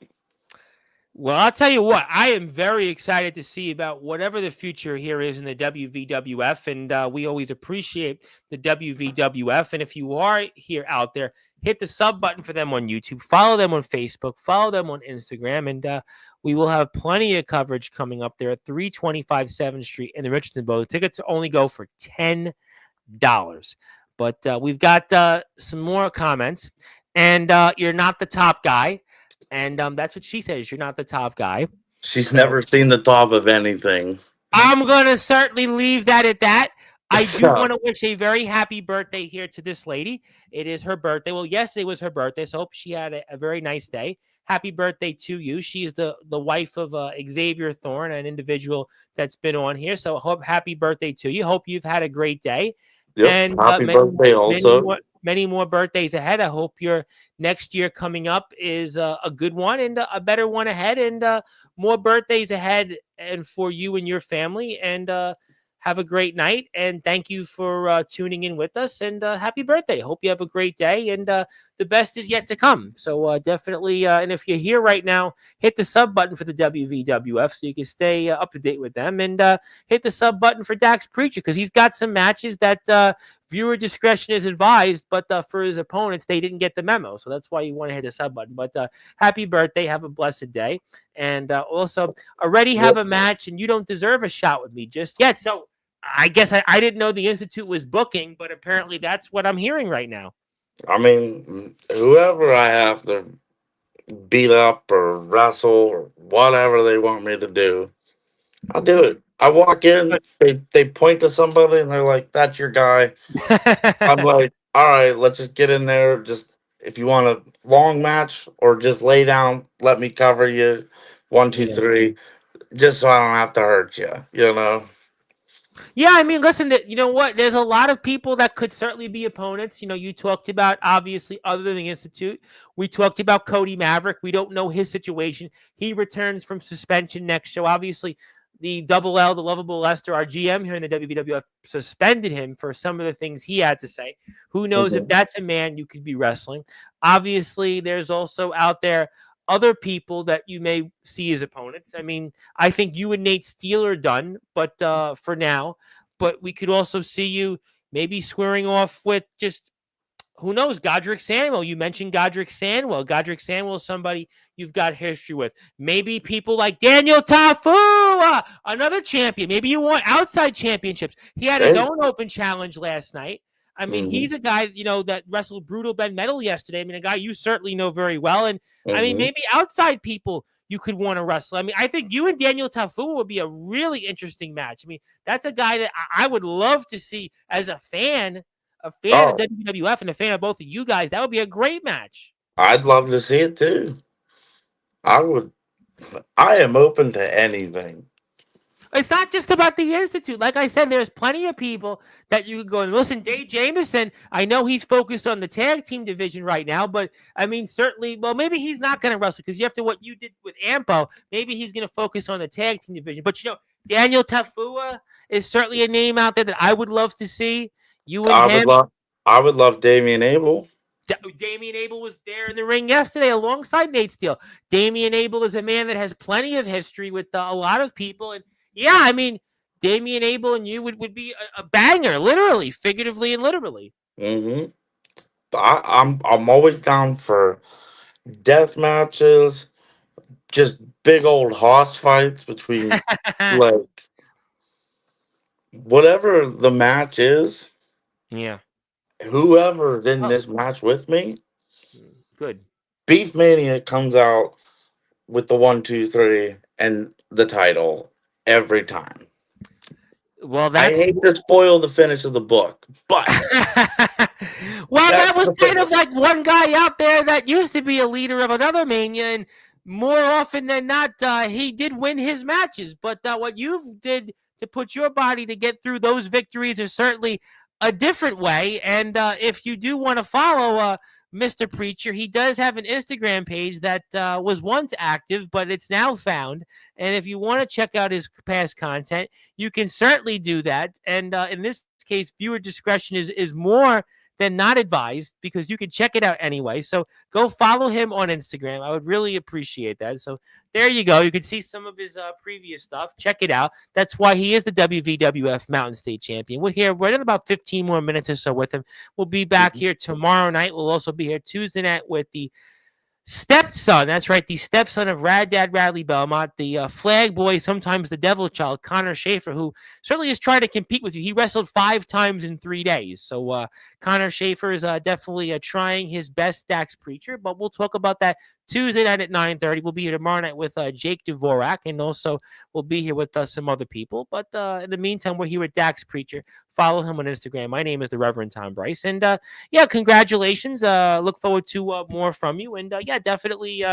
Speaker 1: Well, I'll tell you what, I am very excited to see about whatever the future here is in the WVWF. And we always appreciate the WVWF. And if you are here out there, hit the sub button for them on YouTube, follow them on Facebook, follow them on Instagram. And we will have plenty of coverage coming up there at 325 7th Street in the Richardson Bowl. The tickets only go for $10. But we've got some more comments. And you're not the top guy. And that's what she says. You're not the top guy.
Speaker 2: She's
Speaker 1: So
Speaker 2: never seen the top of anything.
Speaker 1: I'm going to certainly leave that at that. I do want to wish a very happy birthday here to this lady. It is her birthday. Well, yesterday was her birthday, so I hope she had a very nice day. Happy birthday to you. She is the wife of Xavier Thorne, an individual that's been on here. So hope happy birthday to you. Hope you've had a great day.
Speaker 2: Yep.
Speaker 1: And
Speaker 2: Happy birthday also.
Speaker 1: many more birthdays ahead. I hope your next year coming up is a good one and a better one ahead, and more birthdays ahead and for you and your family. And have a great night, and thank you for tuning in with us, and happy birthday. Hope you have a great day, and the best is yet to come. So definitely, and if you're here right now, hit the sub button for the WVWF so you can stay up to date with them, and hit the sub button for Dax Preacher, because he's got some matches that viewer discretion is advised, but for his opponents, they didn't get the memo. So that's why you want to hit the sub button. But happy birthday. Have a blessed day. And also, already have a match, and you don't deserve a shot with me just yet. So I guess I didn't know the Institute was booking, but apparently that's what I'm hearing right now.
Speaker 2: I mean, whoever I have to beat up or wrestle or whatever they want me to do, I'll do it. I walk in, they point to somebody and they're like, "That's your guy." I'm like, "All right, let's just get in there. Just if you want a long match or just lay down, let me cover you. One, two,
Speaker 1: Yeah.
Speaker 2: three. just so I don't have to hurt you. You know.
Speaker 1: Yeah, I mean, listen, you know what? There's a lot of people that could certainly be opponents. You know, you talked about, obviously, other than the Institute, we talked about Cody Maverick. We don't know his situation. He returns from suspension next show. Obviously, the Double L, the lovable Lester, our GM here in the WWF, suspended him for some of the things he had to say. Who knows if
Speaker 2: Hmm.
Speaker 1: that's a man you could be wrestling? Obviously, there's also out there other people that you may see as opponents. I mean, I think you and Nate Steele are done, but for now. But we could also see you maybe squaring off with just who knows, Godric Sanwell. You mentioned Godric Sanwell. Godric Sanwell is somebody you've got history with. Maybe people like Daniel Tafu, another champion. Maybe you want outside championships. He had his
Speaker 2: Hey.
Speaker 1: own open challenge last night. I mean,
Speaker 2: Hmm.
Speaker 1: he's a guy, you know, that wrestled Brutal Ben Metal yesterday. I mean, a guy you certainly know very well. And I mean,
Speaker 2: Hmm.
Speaker 1: maybe outside people you could want to wrestle. I mean, I think you and Daniel Tafu would be a really interesting match. I mean, that's a guy that I would love to see as a fan of
Speaker 2: Oh,
Speaker 1: WWF and a fan of both of you guys. That would be a great match.
Speaker 2: I'd love to see it too. I would. I am open to anything.
Speaker 1: It's not just about the Institute. Like I said, there's plenty of people that you could go and listen. Dave Jameson, I know he's focused on the tag team division right now, but I mean, certainly, well, maybe he's not going to wrestle because you have to what you did with Ampo. Maybe he's going to focus on the tag team division. But you know, Daniel Tafua is certainly a name out there that I would love to see. You and
Speaker 2: I would
Speaker 1: him.
Speaker 2: love. I would love Damian Abel.
Speaker 1: Damian Abel was there in the ring yesterday alongside Nate Steele. Damian Abel is a man that has plenty of history with a lot of people. And yeah, I mean, Damian Abel and you would be a banger, literally, figuratively, and literally.
Speaker 2: Hmm. I'm always down for death matches, just big old hoss fights between like whatever the match is.
Speaker 1: Yeah.
Speaker 2: Whoever's in
Speaker 1: Oh,
Speaker 2: this match with me,
Speaker 1: good.
Speaker 2: Beef Mania comes out with the 1, 2, 3 and the title every time.
Speaker 1: Well,
Speaker 2: I
Speaker 1: that's
Speaker 2: hate to spoil the finish of the book, but
Speaker 1: well, that
Speaker 2: that's
Speaker 1: was
Speaker 2: the
Speaker 1: kind of
Speaker 2: finish.
Speaker 1: like one guy out there that used to be a leader of another mania, and more often than not, he did win his matches. But what you did to put your body to get through those victories is certainly a different way. And if you do want to follow Mr. Preacher, he does have an Instagram page that was once active, but it's now found. And if you want to check out his past content, you can certainly do that. And in this case, viewer discretion is more than not advised because you can check it out anyway. So go follow him on Instagram. I would really appreciate that. So there you go. You can see some of his previous stuff. Check it out. That's why he is the WVWF Mountain State Champion. We're here right in about 15 more minutes or so with him. We'll be back
Speaker 2: Mhm.
Speaker 1: here tomorrow night. We'll also be here Tuesday night with the stepson, that's right, the stepson of Rad Dad Radley Belmont, the flag boy, sometimes the devil child, Connor Schaefer, who certainly is trying to compete with you. He wrestled 5 times in 3 days. So Connor Schaefer is definitely trying his best, Dax Preacher, but we'll talk about that Tuesday night at 9:30. We'll be here tomorrow night with Jake Dvorak, and also we'll be here with some other people. But in the meantime, we're here with Dax Preacher. Follow him on Instagram. My name is the Reverend Tom Bryce. And yeah, congratulations. Look forward to more from you. And yeah, definitely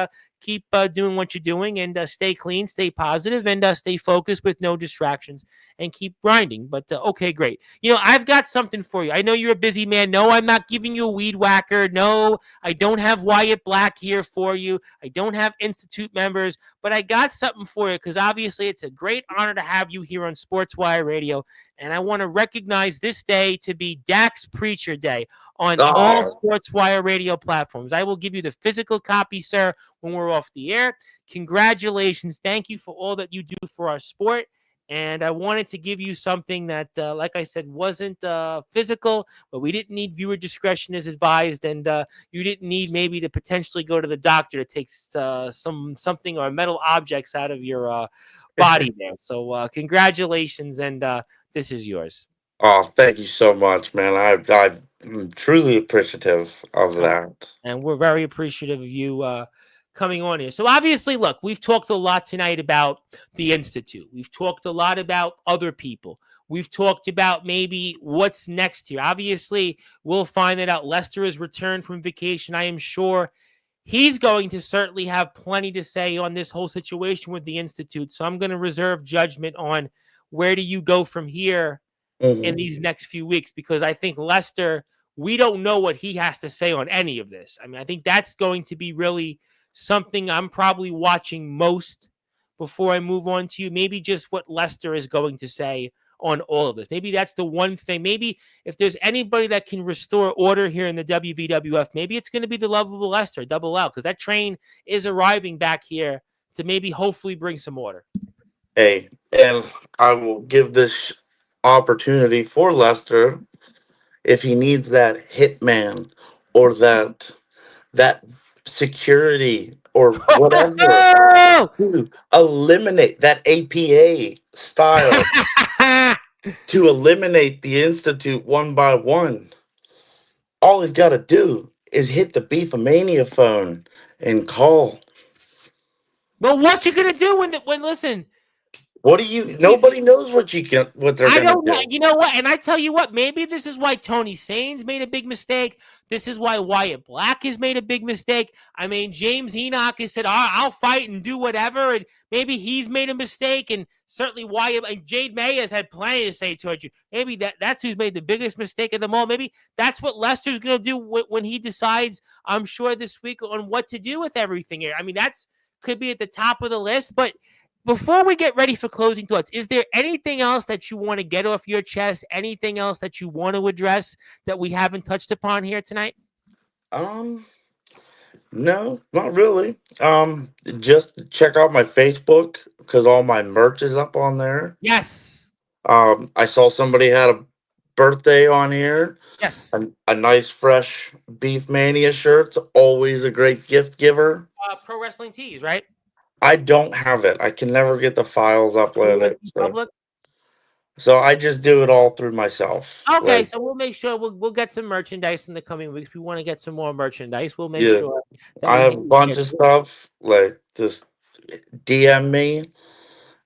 Speaker 1: keep doing what you're doing and stay clean, stay positive, and stay focused with no distractions and keep grinding. But okay, great. You know, I've got something for you. I know you're a busy man. No, I'm not giving you a weed whacker. No, I don't have Wyatt Black here for you. I don't have Institute members, but I got something for you because obviously it's a great honor to have you here on Sportswire Radio. And I want to recognize this day to be Dax Preacher Day on all
Speaker 2: Oh,
Speaker 1: Sportswire radio platforms. I will give you the physical copy, sir, when we're off the air. Congratulations. Thank you for all that you do for our sport. And I wanted to give you something that, like I said, wasn't physical, but we didn't need viewer discretion as advised, and you didn't need maybe to potentially go to the doctor to take something or metal objects out of your body there. So congratulations, and this is yours.
Speaker 2: oh, thank you so much, man. I'm truly appreciative of
Speaker 1: Oh,
Speaker 2: that.
Speaker 1: and we're very appreciative of you coming on here. So obviously, look, we've talked a lot tonight about the Institute. We've talked a lot about other people. We've talked about maybe what's next here. Obviously, we'll find that out. Lester has returned from vacation. I am sure he's going to certainly have plenty to say on this whole situation with the Institute. So I'm going to reserve judgment on where do you go from here in
Speaker 2: Hmm.
Speaker 1: these next few weeks, because I think Lester, we don't know what he has to say on any of this. I mean, I think that's going to be really something I'm probably watching most before I move on to you. Maybe just what Lester is going to say on all of this. Maybe that's the one thing. Maybe if there's anybody that can restore order here in the WVWF, maybe it's going to be the lovable Lester, Double L, because that train is arriving back here to maybe hopefully bring some order.
Speaker 2: Hey, and I will give this opportunity for Lester if he needs that hitman or that security or whatever to eliminate that APA style to eliminate the institute one by one. All he's got to do is hit the Beefomania phone and call.
Speaker 1: Well, what you gonna do when listen?
Speaker 2: What do you?
Speaker 1: If
Speaker 2: Nobody knows what they're
Speaker 1: I
Speaker 2: gonna
Speaker 1: don't know.
Speaker 2: do.
Speaker 1: You know what? And I tell you what, maybe this is why Tony Sains made a big mistake. This is why Wyatt Black has made a big mistake. I mean, James Enoch has said, I'll fight and do whatever. And maybe he's made a mistake. And certainly Wyatt and Jade May has had plenty to say towards you. Maybe that's who's made the biggest mistake of them all. Maybe that's what Lester's going to do when he decides, I'm sure, this week on what to do with everything here. I mean, that's could be at the top of the list. But before we get ready for closing thoughts, is there anything else that you want to get off your chest? Anything else that you want to address that we haven't touched upon here tonight?
Speaker 2: Um, no, not really. Just check out my Facebook because all my merch is up on there.
Speaker 1: Yes.
Speaker 2: I saw somebody had a birthday on here.
Speaker 1: Yes.
Speaker 2: A nice fresh Beef Mania shirt's always a great gift giver.
Speaker 1: Pro Wrestling Tees, right?
Speaker 2: I don't have it. I can never get the files uploaded. So,
Speaker 1: Public.
Speaker 2: so I just do it all through myself.
Speaker 1: Okay,
Speaker 2: Like,
Speaker 1: so we'll make sure we'll get some merchandise in the coming weeks. We want to get some more merchandise. We'll make
Speaker 2: yeah,
Speaker 1: sure that
Speaker 2: I
Speaker 1: we
Speaker 2: have
Speaker 1: hit
Speaker 2: a
Speaker 1: you
Speaker 2: bunch
Speaker 1: here.
Speaker 2: of stuff. Like, just DM me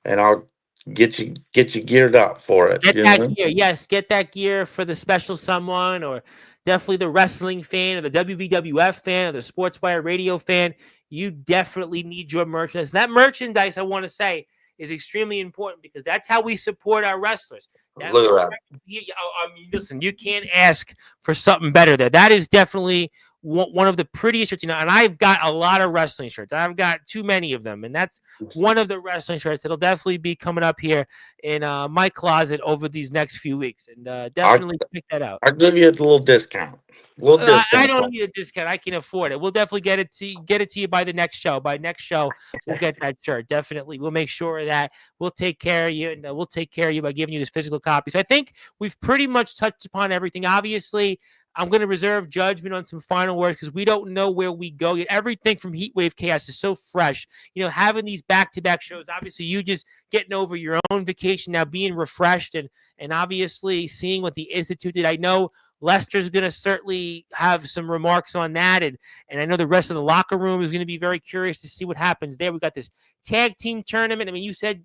Speaker 2: and I'll get you geared up for it.
Speaker 1: Get
Speaker 2: You
Speaker 1: that
Speaker 2: know,
Speaker 1: gear. Yes, get that gear for the special someone, or definitely the wrestling fan or the WVWF fan or the Sportswire radio fan. You definitely need your merchandise. That merchandise, I want to say, is extremely important because that's how we support our wrestlers. That
Speaker 2: look at
Speaker 1: I mean, listen, you can't ask for something better there. That is definitely one of the prettiest shirts, and I've got a lot of wrestling shirts. I've got too many of them, and that's
Speaker 2: that.
Speaker 1: one of the wrestling shirts that'll definitely be coming up here in my closet over these next few weeks, and
Speaker 2: I
Speaker 1: definitely check that out.
Speaker 2: I give you a little discount. Little
Speaker 1: I
Speaker 2: discount.
Speaker 1: don't need a discount. I can afford it. We'll definitely get it to you by the next show. By next show, we'll get that shirt. Definitely, we'll make sure that we'll take care of you, and we'll take care of you by giving you this physical copy. So I think we've pretty much touched upon everything. Obviously, I'm going to reserve judgment on some final words because we don't know where we go yet. Everything from Heatwave Chaos is so fresh. Having these back-to-back shows. Obviously, you just getting over your own vacation now, being refreshed, and obviously seeing what the Institute did. I know Lester's going to certainly have some remarks on that. And I know the rest of the locker room is going to be very curious to see what happens there. We've got this tag team tournament. I mean, you said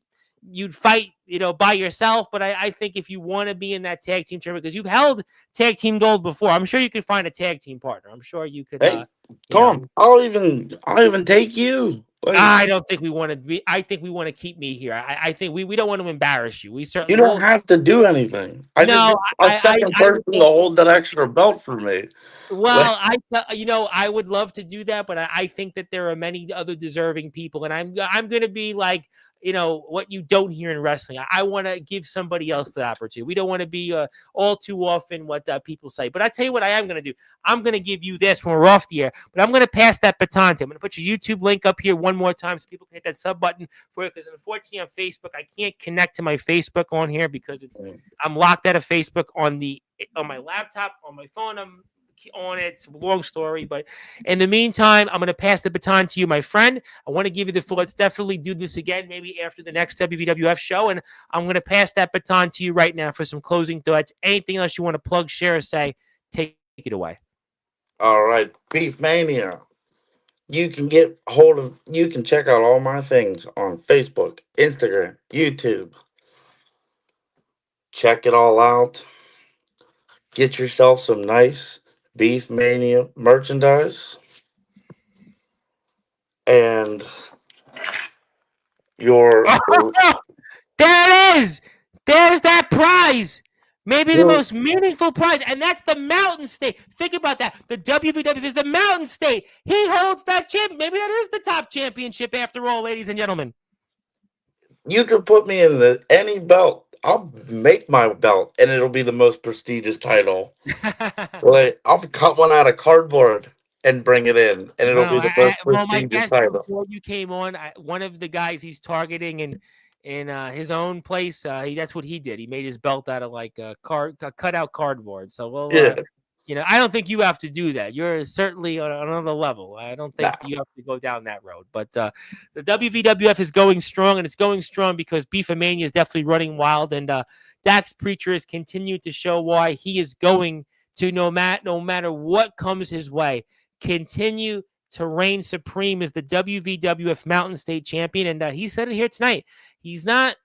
Speaker 1: you'd fight, by yourself, but I think if you want to be in that tag team tournament, because you've held tag team gold before, I'm sure you could find a tag team partner. I'm sure you could,
Speaker 2: Hey,
Speaker 1: you know,
Speaker 2: Tom, I'll even take you. Like,
Speaker 1: I don't think we want to be. I think we want to keep me here. I think we don't want to embarrass you. We
Speaker 2: you
Speaker 1: certainly
Speaker 2: don't
Speaker 1: will.
Speaker 2: have to do anything. I just
Speaker 1: No,
Speaker 2: need a second
Speaker 1: I
Speaker 2: person to hold that extra belt for me. Like,
Speaker 1: Well, I would love to do that, but I think that there are many other deserving people, and I'm going to be like, what you don't hear in wrestling. I want to give somebody else that opportunity. We don't want to be all too often what people say. But I tell you what, I am going to do. I'm going to give you this when we're off the air, but I'm going to pass that baton to. I'm going to put your YouTube link up here one more time so people can hit that sub button for it. Because unfortunately on Facebook, I can't connect to my Facebook on here because I'm locked out of Facebook on my laptop, on my phone. I'm on it. It's a long story, but in the meantime, I'm going to pass the baton to you, my friend. I want to give you the floor. Let's definitely do this again, maybe after the next WVWF show, and I'm going to pass that baton to you right now for some closing thoughts. Anything else you want to plug, share, or say? Take it away.
Speaker 2: all right, Beef Mania. You can check out all my things on Facebook, Instagram, YouTube. Check it all out. Get yourself some nice Beef Mania merchandise. and your
Speaker 1: There it is. There's that prize. Maybe the
Speaker 2: your
Speaker 1: most meaningful prize, and that's the Mountain State. Think about that. The WVW is the Mountain State. He holds that champ. Maybe that is the top championship after all, ladies and gentlemen.
Speaker 2: you can put me in the any belt. I'll make my belt, and it'll be the most prestigious title. Like I'll cut one out of cardboard and bring it in, and it'll
Speaker 1: Well,
Speaker 2: be the most
Speaker 1: well, my
Speaker 2: prestigious
Speaker 1: guess
Speaker 2: title.
Speaker 1: before you came on, one of the guys he's targeting in his own place, that's what he did. He made his belt out of like cut out cardboard. So we'll,
Speaker 2: Yeah,
Speaker 1: I don't think you have to do that. You're certainly on another level. I don't think
Speaker 2: nah,
Speaker 1: you have to go down that road. But the WVWF is going strong, and it's going strong because Beefomania is definitely running wild, and Dax Preacher has continued to show why he is going to no matter what comes his way, continue to reign supreme as the WVWF Mountain State Champion. And he said it here tonight. He's not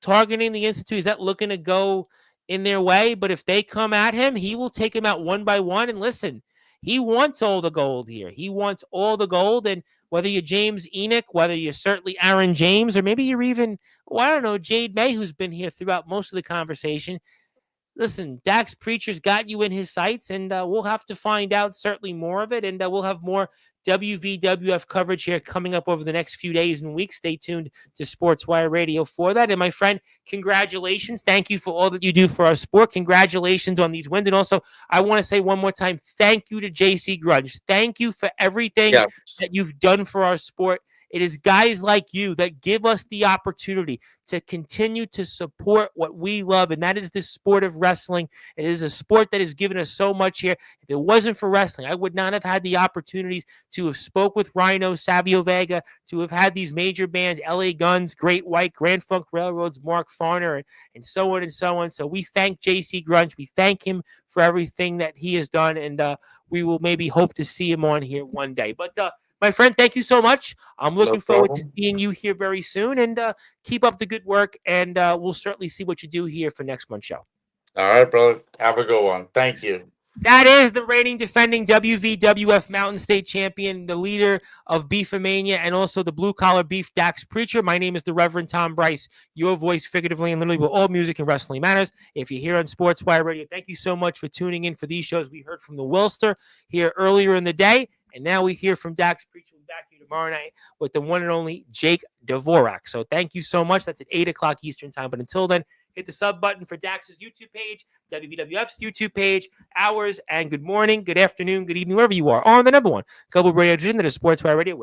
Speaker 1: targeting the Institute. He's not looking to go in their way. But if they come at him, he will take them out one by one. And listen, he wants all the gold here. He wants all the gold. And whether you're James Enoch, whether you're certainly Aaron James, or maybe you're even, I don't know, Jade May, who's been here throughout most of the conversation. Listen, Dax Preacher's got you in his sights, and we'll have to find out certainly more of it, and we'll have more WVWF coverage here coming up over the next few days and weeks. Stay tuned to Sportswire Radio for that. And my friend, congratulations. Thank you for all that you do for our sport. Congratulations on these wins. And also, I want to say one more time, thank you to JC Grunge. Thank you for everything
Speaker 2: yeah,
Speaker 1: that you've done for our sport. It is guys like you that give us the opportunity to continue to support what we love, and that is the sport of wrestling. It is a sport that has given us so much here. If it wasn't for wrestling, I would not have had the opportunities to have spoke with Rhino, Savio Vega, to have had these major bands, LA Guns, Great White, Grand Funk Railroads, Mark Farner, and so on and so on. So we thank JC Grunge. We thank him for everything that he has done, and we will maybe hope to see him on here one day. But my friend, thank you so much. I'm
Speaker 2: no
Speaker 1: looking forward to
Speaker 2: problem.
Speaker 1: seeing you here very soon, and keep up the good work, and we'll certainly see what you do here for next month's show.
Speaker 2: All right, brother. Have a good one. Thank you.
Speaker 1: That is the reigning defending WVWF Mountain State Champion, the leader of Beefomania, and also the Blue Collar Beef Dax Preacher. My name is the Reverend Tom Bryce, your voice figuratively and literally with all music and wrestling matters. If you're here on Sportswire Radio, thank you so much for tuning in for these shows. We heard from the Wilster here earlier in the day, and now we hear from Dax Preacher. We'll be back here tomorrow night with the one and only Jake Dvorak. So thank you so much. That's at 8 o'clock Eastern time. But until then, hit the sub button for Dax's YouTube page, WWF's YouTube page, ours, and good morning, good afternoon, good evening, wherever you are on the number one global radio station that is Sportswire Radio.